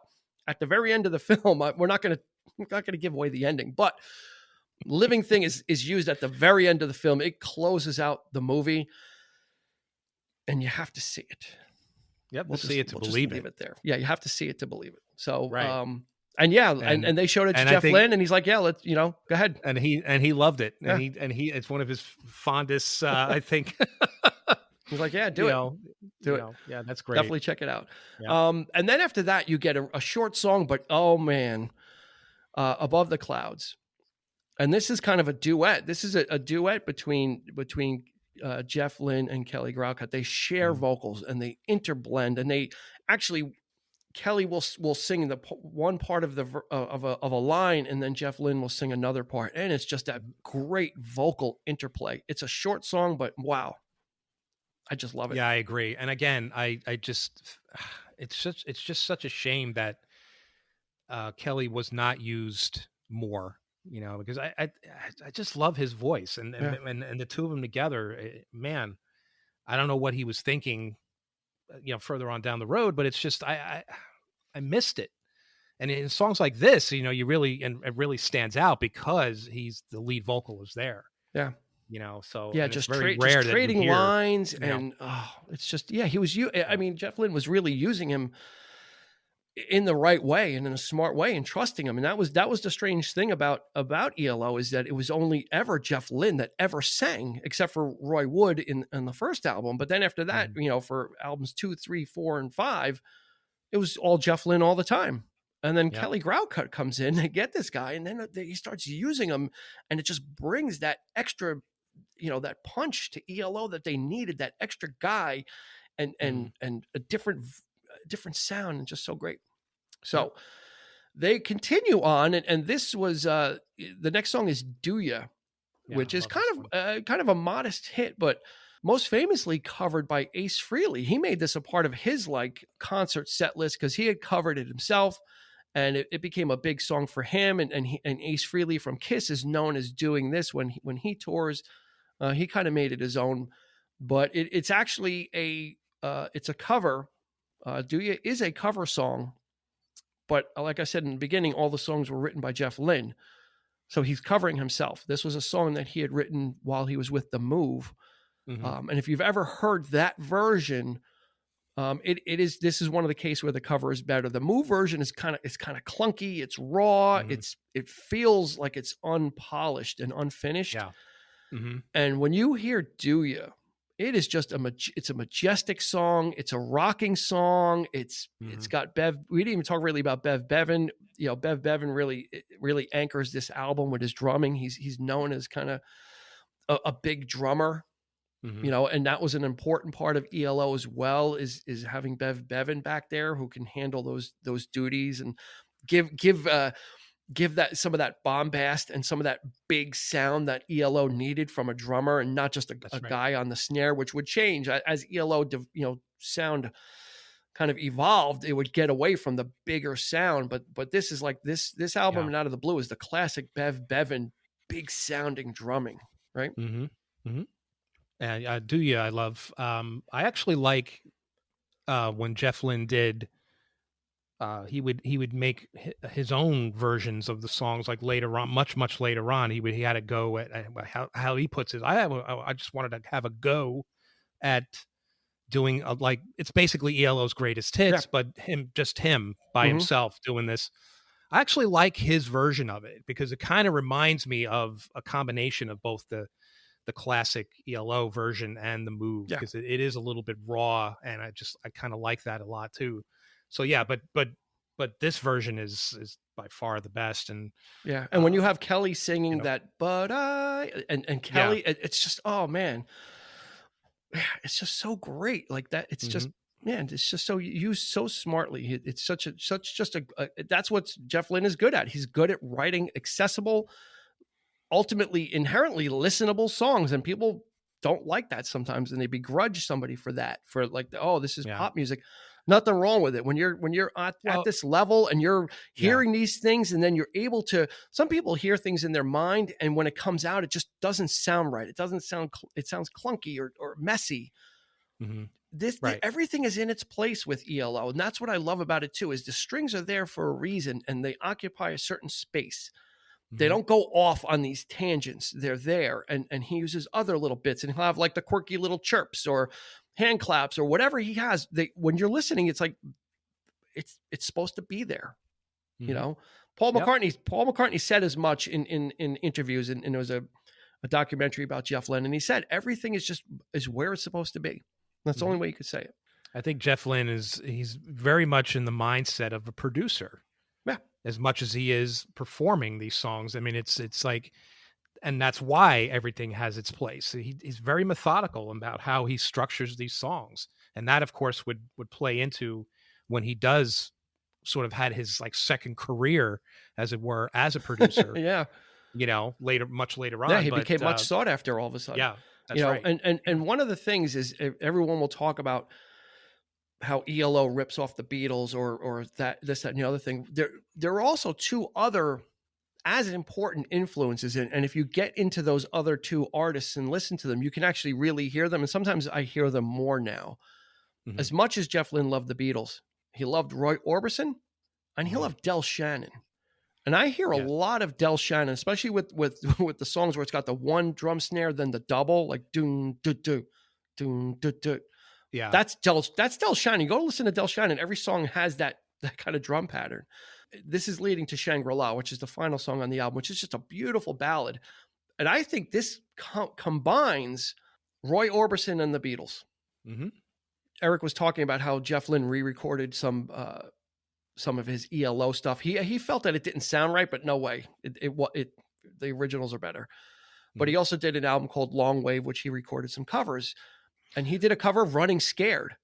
at the very end of the film, we're not going to give away the ending, but Living Thing is used at the very end of the film. It closes out the movie, and you have to see it. Yep, we'll see it to believe it. Leave it there. Yeah, you have to see it to believe it. So, right. And they showed it to Jeff Lynne, and he's like, "Yeah, let's go ahead." And he loved it, and he it's one of his fondest. I think he's like, "Yeah, do it. Yeah, that's great. Definitely check it out." Yeah. And then after that, you get a short song, but oh man, Above the Clouds. And this is kind of a duet. This is a duet between Jeff Lynne and Kelly Graucut. They share vocals and they interblend, and they actually Kelly will sing the one part of a line, and then Jeff Lynne will sing another part, and it's just that great vocal interplay. It's a short song, but wow, I just love it. Yeah, I agree. And again, I just it's just such a shame that Kelly was not used more. Because I just love his voice and the two of them together, man, I don't know what he was thinking, further on down the road, but it's just, I missed it. And in songs like this, and it really stands out because he's the lead vocalist there. Yeah. So yeah, just trading lines and it's just, he was, I mean, Jeff Lynne was really using him in the right way and in a smart way and trusting him. And that was the strange thing about ELO is that it was only ever Jeff Lynne that ever sang, except for Roy Wood in the first album. But then after that, for albums 2, 3, 4, and 5, it was all Jeff Lynne all the time. And then Kelly Graucut comes in and get this guy, and then he starts using him, and it just brings that extra, that punch to ELO that they needed, that extra guy and a different sound, and just so great. So they continue on, and this was the next song is "Do Ya," which is kind of a modest hit, but most famously covered by Ace Frehley. He made this a part of his concert set list because he had covered it himself, and it became a big song for him. And Ace Frehley from Kiss is known as doing this when he tours. He kind of made it his own, but it's actually it's a cover. "Do Ya" is a cover song, but like I said in the beginning, all the songs were written by Jeff Lynne, so he's covering himself. This was a song that he had written while he was with The Move, and if you've ever heard that version, this is one of the cases where the cover is better. The Move version is kind of clunky, it's raw, it feels like it's unpolished and unfinished. Yeah. And when you hear "Do Ya," it is just it's a majestic song. It's a rocking song. It's got Bev. We didn't even talk really about Bev Bevan. Bev Bevan really anchors this album with his drumming. He's known as kind of a big drummer, and that was an important part of ELO as well, is having Bev Bevan back there who can handle those duties and give that some of that bombast and some of that big sound that ELO needed from a drummer, and not just a guy on the snare, which would change as ELO sound kind of evolved. It would get away from the bigger sound, but this is like this album and Out of the Blue is the classic Bev Bevan big sounding drumming, right? And "Do Ya" I love. I actually like when Jeff Lynne did. He would make his own versions of the songs later on, much later on. He had a go at how he puts it. I just wanted to have a go at doing it's basically ELO's greatest hits, but him by himself doing this. I actually like his version of it because it kind of reminds me of a combination of both the classic ELO version and the Move, because it is a little bit raw, and I kind of like that a lot too. So yeah, but but this version is by far the best. And yeah, and when you have Kelly singing that, and Kelly, it's just, oh man, it's just so great. Like that, it's just, man, it's just so used so smartly. It's such just a that's what Jeff Lynne is good at. He's good at writing accessible, ultimately inherently listenable songs, and people don't like that sometimes, and they begrudge somebody for that, for like, oh, this is pop music. Nothing wrong with it when you're at this level and you're hearing these things, and then you're able to. Some people hear things in their mind, and when it comes out, it just doesn't sound right. It doesn't sound. It sounds clunky or messy. Everything is in its place with ELO, and that's what I love about it too. Is the strings are there for a reason, and they occupy a certain space. They don't go off on these tangents. They're there, and he uses other little bits, and he'll have like the quirky little chirps or hand claps or whatever he has. When you're listening, it's like it's supposed to be there. You know, Paul McCartney said as much in interviews, and there was a documentary about Jeff Lynne, and he said everything is where it's supposed to be. That's the only way you could say it. I think Jeff Lynne he's very much in the mindset of a producer. Yeah. As much as he is performing these songs. I mean, it's like, and that's why everything has its place. He's very methodical about how he structures these songs. And that, of course, would play into when he does sort of had his like second career, as it were, as a producer. Yeah. You know, much later on. Yeah, he became much sought after all of a sudden. Yeah, that's right. And one of the things is everyone will talk about how ELO rips off the Beatles or that, and the other thing. There are also two other as important influences. And if you get into those other two artists and listen to them, you can actually really hear them. And sometimes I hear them more now. As much as Jeff Lynne loved the Beatles, he loved Roy Orbison and he loved Del Shannon. And I hear a lot of Del Shannon, especially with the songs where it's got the one drum snare, then the double, like doom, do, do, doom, do, do. Yeah. That's Del Shannon. Go listen to Del Shannon. Every song has that kind of drum pattern. This is leading to Shangri-La, which is the final song on the album, which is just a beautiful ballad. And I think this combines Roy Orbison and the Beatles. Eric was talking about how Jeff Lynne re-recorded some of his ELO stuff. He felt that it didn't sound right, but no way. The originals are better. But he also did an album called Long Wave, which he recorded some covers. And he did a cover of Running Scared.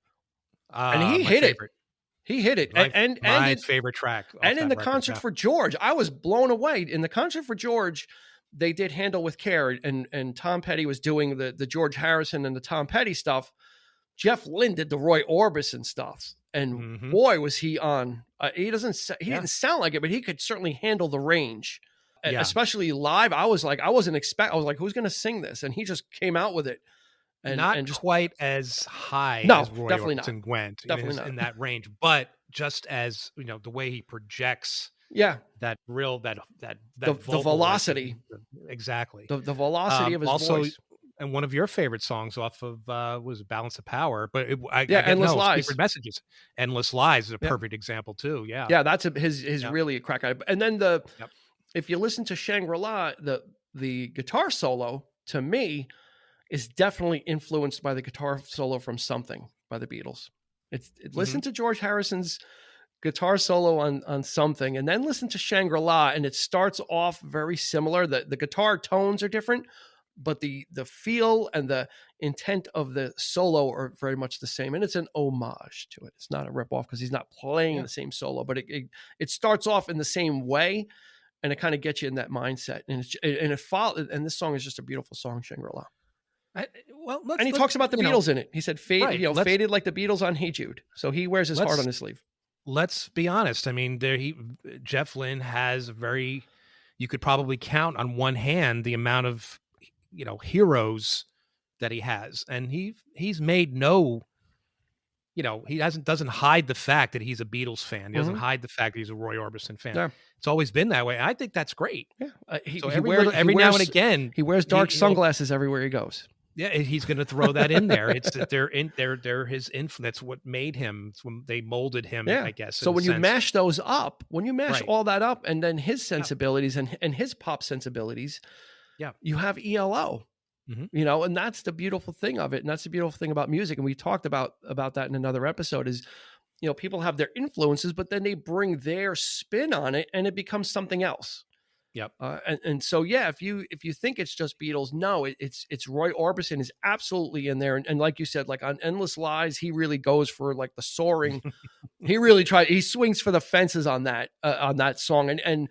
And he hit it. He hit it. My favorite track. And in the concert for George, I was blown away. In the concert for George, they did Handle with Care. And Tom Petty was doing the George Harrison and the Tom Petty stuff. Jeff Lynne did the Roy Orbison stuff. And boy, was he on. He didn't sound like it, but he could certainly handle the range. Especially live. I was like, who's going to sing this? And he just came out with it. And just quite as high as Roy Orbison went. Definitely not in that range, but just as the way he projects. Yeah, that the velocity. Exactly. The velocity of his voice. And one of your favorite songs off of was Balance of Power, but Endless Lies. Secret Messages. Endless Lies is a perfect example too. Yeah. Yeah, that's his really a crack. And then if you listen to Shangri-La, the guitar solo to me is definitely influenced by the guitar solo from Something by the Beatles. Listen to George Harrison's guitar solo on Something, and then listen to Shangri-La, and it starts off very similar. The guitar tones are different, but the feel and the intent of the solo are very much the same. And it's an homage to it. It's not a ripoff because he's not playing the same solo, but it starts off in the same way, and it kind of gets you in that mindset. And and this song is just a beautiful song, Shangri-La. And he talks about the Beatles in it. He said, faded like the Beatles on Hey Jude. So he wears his heart on his sleeve. Let's be honest. I mean, Jeff Lynne has you could probably count on one hand the amount of, heroes that he has. And he's made he doesn't hide the fact that he's a Beatles fan. He doesn't hide the fact that he's a Roy Orbison fan. Yeah. It's always been that way. I think that's great. Yeah. Every now and again, he wears dark sunglasses everywhere he goes. Yeah, he's going to throw that in there. It's that they're his influence. That's what made him. When they molded him, I guess. So when you mash those up, all that up, and then his sensibilities and his pop sensibilities, you have ELO. And that's the beautiful thing of it, and that's the beautiful thing about music. And we talked about that in another episode. Is people have their influences, but then they bring their spin on it and it becomes something else. Yep. And so, yeah, if you think it's just Beatles, no, it's Roy Orbison is absolutely in there. And like you said, like on Endless Lies, he really goes for like the soaring. He swings for the fences on that song. And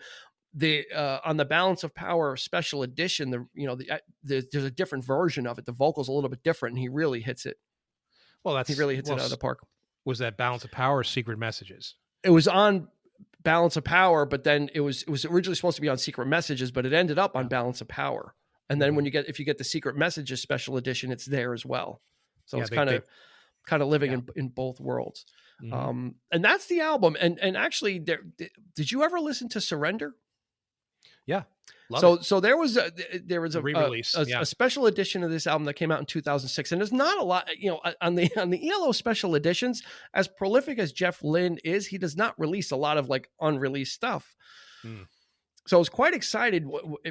the on the Balance of Power special edition, there's a different version of it. The vocal's a little bit different, and he really hits it. Well, he really hits it out of the park. Was that Balance of Power or Secret Messages? It was on Balance of Power, but then it was originally supposed to be on Secret Messages, but it ended up on Balance of Power. And then if you get the Secret Messages special edition, it's there as well. So it's kind of living in both worlds. Mm-hmm. And that's the album. And actually, did you ever listen to Surrender? Yeah. So there was a re-release, a special edition of this album that came out in 2006, and there's not a lot, on the ELO special editions. As prolific as Jeff Lynne is, he does not release a lot of like unreleased stuff. So I was quite excited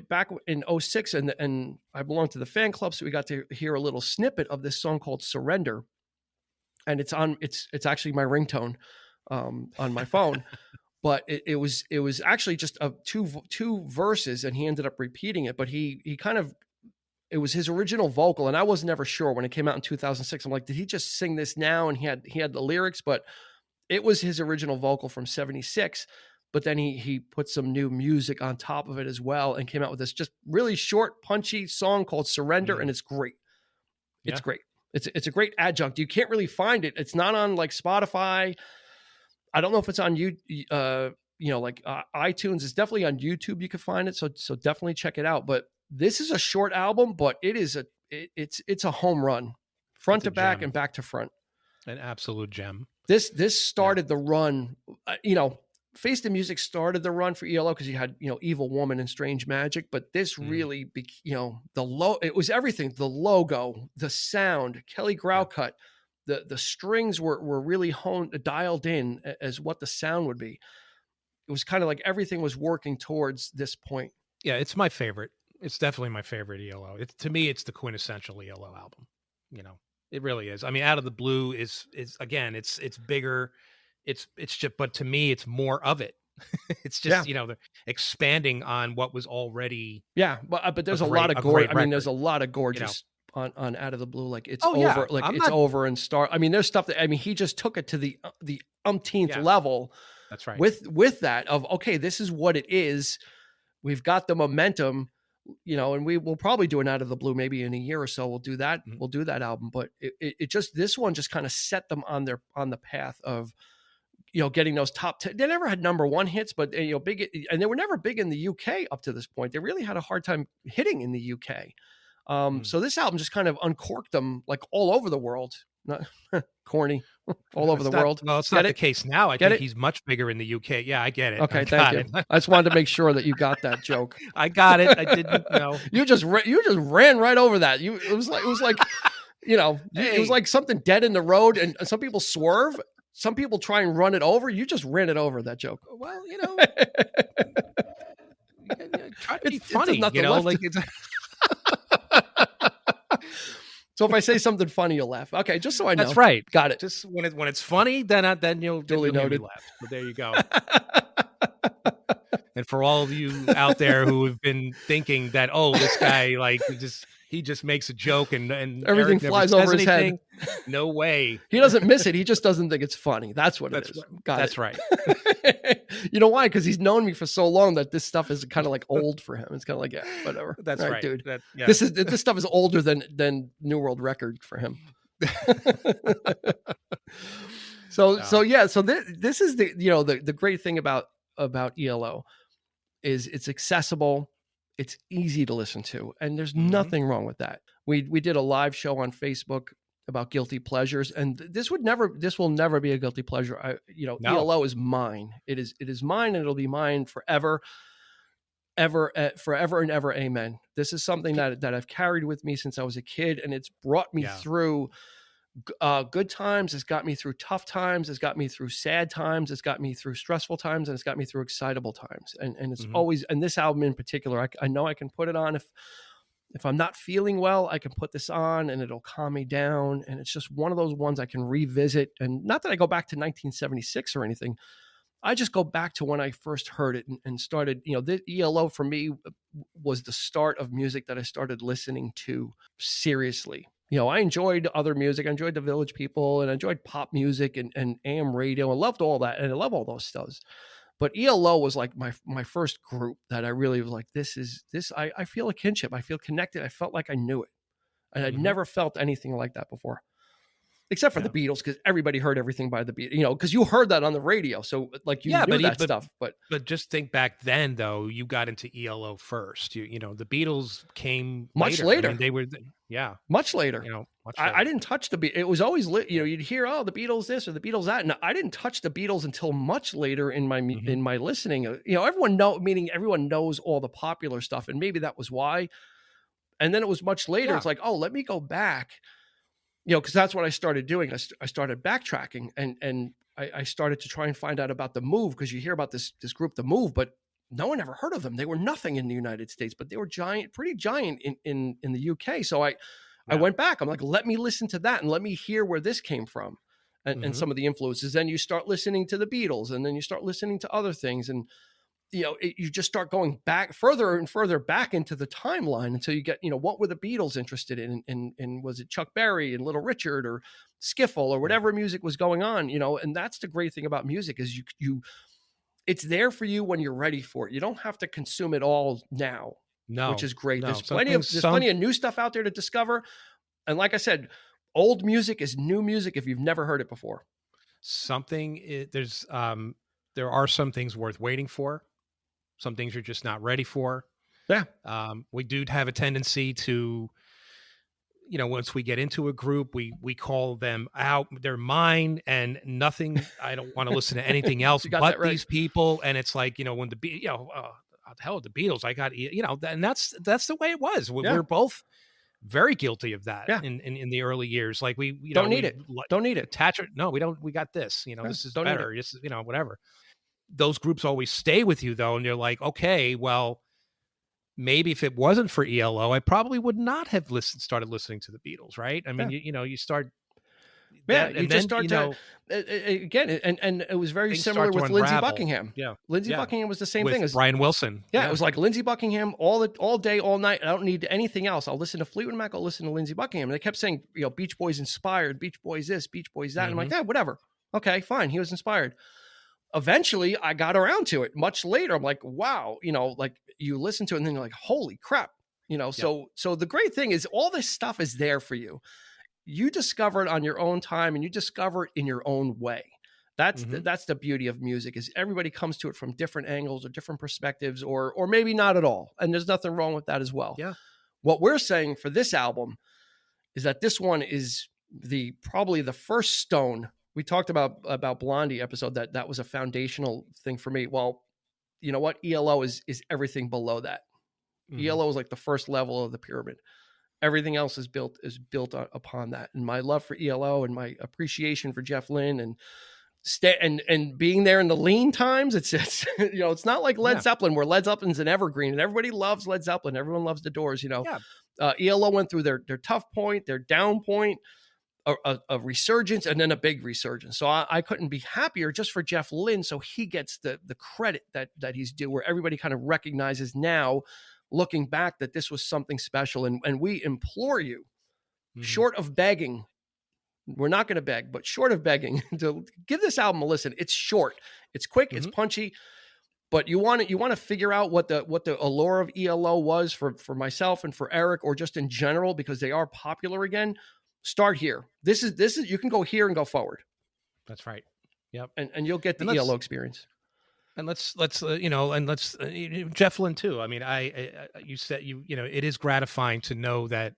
back in 2006, and I belonged to the fan club, so we got to hear a little snippet of this song called Surrender, and it's actually my ringtone on my phone. But it was actually just two verses, and he ended up repeating it. But it was his original vocal, and I was never sure when it came out in 2006. I'm like, did he just sing this now? And he had the lyrics, but it was his original vocal from '76. But then he put some new music on top of it as well, and came out with this just really short, punchy song called Surrender, and it's great. It's great. It's a great adjunct. You can't really find it. It's not on like Spotify. I don't know if it's on iTunes. It's definitely on YouTube. You can find it. So definitely check it out. But this is a short album, but it's a home run, front to back and back to front. An absolute gem. This started the run. Face the Music started the run for ELO because you had Evil Woman and Strange Magic, but this really it was everything. The logo, the sound, Kelly Graucut. The strings were really dialed in as what the sound would be. It was kind of like everything was working towards this point. Yeah, it's my favorite. It's definitely my favorite ELO. To me, it's the quintessential ELO album. It really is. I mean, Out of the Blue is again, it's bigger. It's just, but to me, it's more of it. It's just they're expanding on what was already. Yeah, but there's a lot of gorgeous. I mean, there's a lot of gorgeous. On Out of the Blue, like it's over, like it's over and start. I mean, there's stuff that he just took it to the umpteenth level. That's right. With that of okay, this is what it is. We've got the momentum, and we will probably do an Out of the Blue maybe in a year or so. We'll do that. Mm-hmm. We'll do that album, but it just this one just kind of set them on the path of getting those top 10. They never had number one hits, but big, and they were never big in the UK up to this point. They really had a hard time hitting in the UK. So this album just kind of uncorked them like all over the world. Not corny, all over the world. Well, it's not the case now. I think he's much bigger in the UK. Yeah, I get it. Okay, thank you. I just wanted to make sure that you got that joke. I got it. I didn't know. You just ran right over that. It was like it was like something dead in the road, and some people swerve. Some people try and run it over. You just ran it over, that joke. Well, try to be funny. It's So if I say something funny, you'll laugh. Okay, just so I know. That's right. Got it. Just when it's funny, then you'll noted. Laugh. But there you go. And for all of you out there who have been thinking that, this guy he just makes a joke and everything flies over his head. No way. He doesn't miss it. He just doesn't think it's funny. That's what it is. That's right. You know why? Because he's known me for so long that this stuff is kind of like old for him. It's kind of like, whatever. That's right, dude. This stuff is older than New World Record for him. So this is the great thing about ELO is it's accessible. It's easy to listen to, and there's nothing wrong with that. We did a live show on Facebook about guilty pleasures, and this will never be a guilty pleasure. ELO is mine. It is mine, and it'll be mine forever, forever and ever. Amen. This is something that I've carried with me since I was a kid, and it's brought me through good times. It's got me through tough times. It's got me through sad times. It's got me through stressful times, and it's got me through excitable times. And it's always, and this album in particular, I know I can put it on If I'm not feeling well, I can put this on and it'll calm me down. And it's just one of those ones I can revisit. And not that I go back to 1976 or anything. I just go back to when I first heard it and started, the ELO for me was the start of music that I started listening to seriously. I enjoyed other music. I enjoyed the Village People and I enjoyed pop music and AM radio. I loved all that. And I love all those stuff. But ELO was like my first group that I really was like, I feel a kinship. I feel connected. I felt like I knew it. And I'd never felt anything like that before. Except for the Beatles, because everybody heard everything by the Beatles, because you heard that on the radio. So like you knew that stuff. But just think back then, though, you got into ELO first. The Beatles came much later. I mean, they were, much later. Much later. I didn't touch the Beatles. It was always you'd hear, oh, the Beatles this or the Beatles that. And I didn't touch the Beatles until much later in my in my listening. Everyone knows all the popular stuff, and maybe that was why. And then it was much later. It's like, oh, let me go back. Because that's what I started doing. I started backtracking and I started to try and find out about The Move, because you hear about this group, The Move, but no one ever heard of them. They were nothing in the United States, but they were pretty giant in the UK. So I went back. I'm like, let me listen to that and let me hear where this came from and some of the influences. Then you start listening to the Beatles and then you start listening to other things. And you just start going back further and further back into the timeline until you get, what were the Beatles interested in? And was it Chuck Berry and Little Richard or Skiffle or whatever music was going on, and that's the great thing about music is it's there for you when you're ready for it. You don't have to consume it all now, which is great. There's plenty of new stuff out there to discover. And like I said, old music is new music if you've never heard it before. There are some things worth waiting for. Some things you're just not ready for. Yeah. We do have a tendency to, once we get into a group, we call them out. They're mine and nothing. I don't want to listen to anything else but these people. And it's like, when hell, the Beatles, I got, and that's the way it was. We're both very guilty of that in the early years. Like we don't need it. Attach it. No, we don't. We got this, this is better. This is, whatever. Those groups always stay with you though. And you're like, okay, well, maybe if it wasn't for ELO, I probably would not have started listening to the Beatles. Right. I mean, you start. Yeah, you just start to again, and it was very similar with Lindsey Buckingham. Yeah, Lindsey Buckingham was the same thing as Brian Wilson. Yeah, it was like Lindsey Buckingham all day, all night. I don't need anything else. I'll listen to Fleetwood Mac. I'll listen to Lindsey Buckingham. And they kept saying, Beach Boys inspired, Beach Boys this, Beach Boys that. And I'm like, yeah, whatever. Okay, fine. He was inspired. Eventually, I got around to it. Much later, I'm like, wow, like you listen to it, and then you're like, holy crap, So the great thing is, all this stuff is there for you. You discover it on your own time and you discover it in your own way. That's the beauty of music, is everybody comes to it from different angles or different perspectives or maybe not at all. And there's nothing wrong with that as well. Yeah. What we're saying for this album is that this one is probably the first stone. We talked about Blondie episode, that was a foundational thing for me. Well, you know what? ELO is everything below that. ELO is like the first level of the pyramid. Everything else is built upon that. And my love for ELO and my appreciation for Jeff Lynne and being there in the lean times, it's it's not like Led Zeppelin, where Led Zeppelin's an evergreen and everybody loves Led Zeppelin. Everyone loves the Doors, ELO went through their tough point, their down point, a resurgence, and then a big resurgence. So I couldn't be happier just for Jeff Lynne. So he gets the credit that he's due, where everybody kind of recognizes now, looking back, that this was something special. And we implore you, short of begging, we're not going to beg, but short of begging, to give this album a listen. It's short, it's quick, it's punchy, but you want to figure out what the allure of ELO was for myself and for Eric, or just in general, because they are popular again. Start here. This is you can go here and go forward. That's right. Yep. And you'll get the ELO experience. And let's Jeff Lynne too. I mean, you said it is gratifying to know that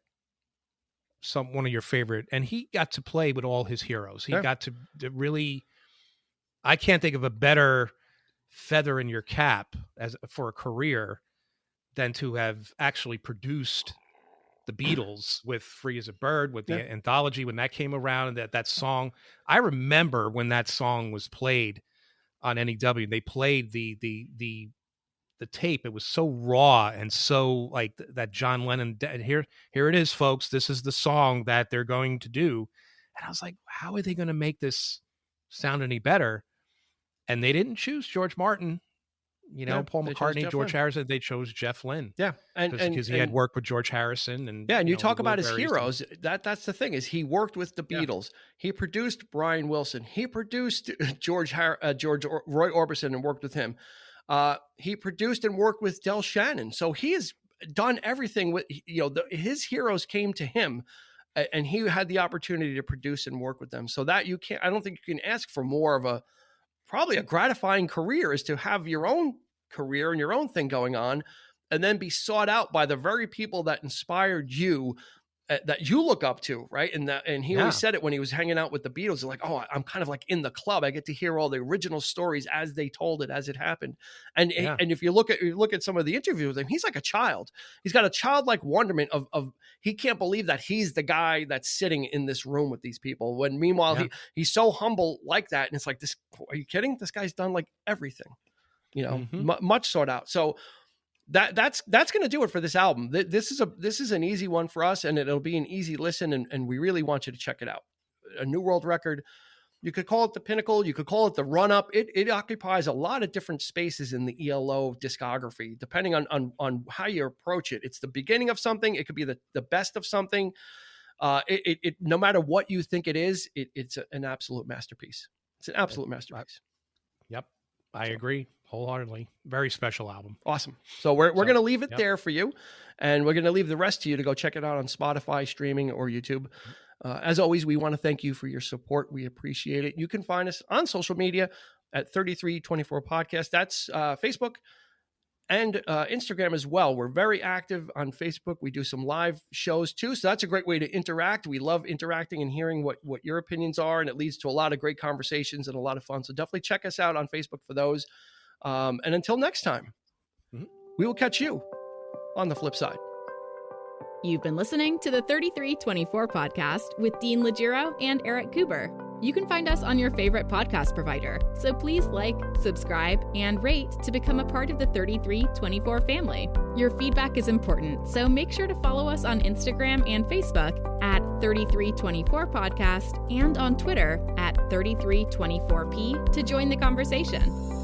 one of your favorite, and he got to play with all his heroes. He got to really, I can't think of a better feather in your cap for a career than to have actually produced the Beatles with Free as a Bird, with the anthology, when that came around, and that song. I remember when that song was played on NEW, they played the the tape, it was so raw and so like that John Lennon. And here it is, folks. This is the song that they're going to do. And I was like, how are they going to make this sound any better? And they didn't choose George Martin. Paul McCartney, George Harrison, they chose Jeff Lynne. Yeah. Because he had worked with George Harrison. And you talk about his heroes. That's the thing, is he worked with the Beatles. He produced Brian Wilson. He produced Roy Orbison and worked with him. He produced and worked with Del Shannon. So he has done everything with, his heroes came to him, and he had the opportunity to produce and work with them. So that I don't think you can ask for more of probably a gratifying career, is to have your own career and your own thing going on, and then be sought out by the very people that inspired you, that you look up to, right? And he always said it when he was hanging out with the Beatles, like, oh, I'm kind of like in the club. I get to hear all the original stories as they told it, as it happened. And if you look at some of the interviews with him, he's like a child. He's got a childlike wonderment of he can't believe that he's the guy that's sitting in this room with these people. When meanwhile he's so humble like that, and it's like, this. Are you kidding? This guy's done like everything, much sought out. So that's going to do it for this album. This is an easy one for us, and it'll be an easy listen, and we really want you to check it out. A New World record. You could call it the pinnacle. You could call it the run-up. It occupies a lot of different spaces in the ELO discography, depending on how you approach it. It's the beginning of something. It could be the best of something. No matter what you think it is, it's an absolute masterpiece. It's an absolute masterpiece. Yep. I agree wholeheartedly. Very special album. Awesome. So we're going to leave it there for you, and we're going to leave the rest to you to go check it out on Spotify, streaming, or YouTube. As always, we want to thank you for your support. We appreciate it. You can find us on social media at 3324 Podcast. That's Facebook and Instagram as well. We're very active on Facebook. We do some live shows too, so that's a great way to interact. We love interacting and hearing what your opinions are, and it leads to a lot of great conversations and a lot of fun. So definitely check us out on Facebook for those. And until next time, we will catch you on the flip side. You've been listening to the 3324 Podcast with Dean Legiro and Eric Kuber. You can find us on your favorite podcast provider, so please like, subscribe, and rate to become a part of the 3324 family. Your feedback is important, so make sure to follow us on Instagram and Facebook at 3324 Podcast and on Twitter at 3324P to join the conversation.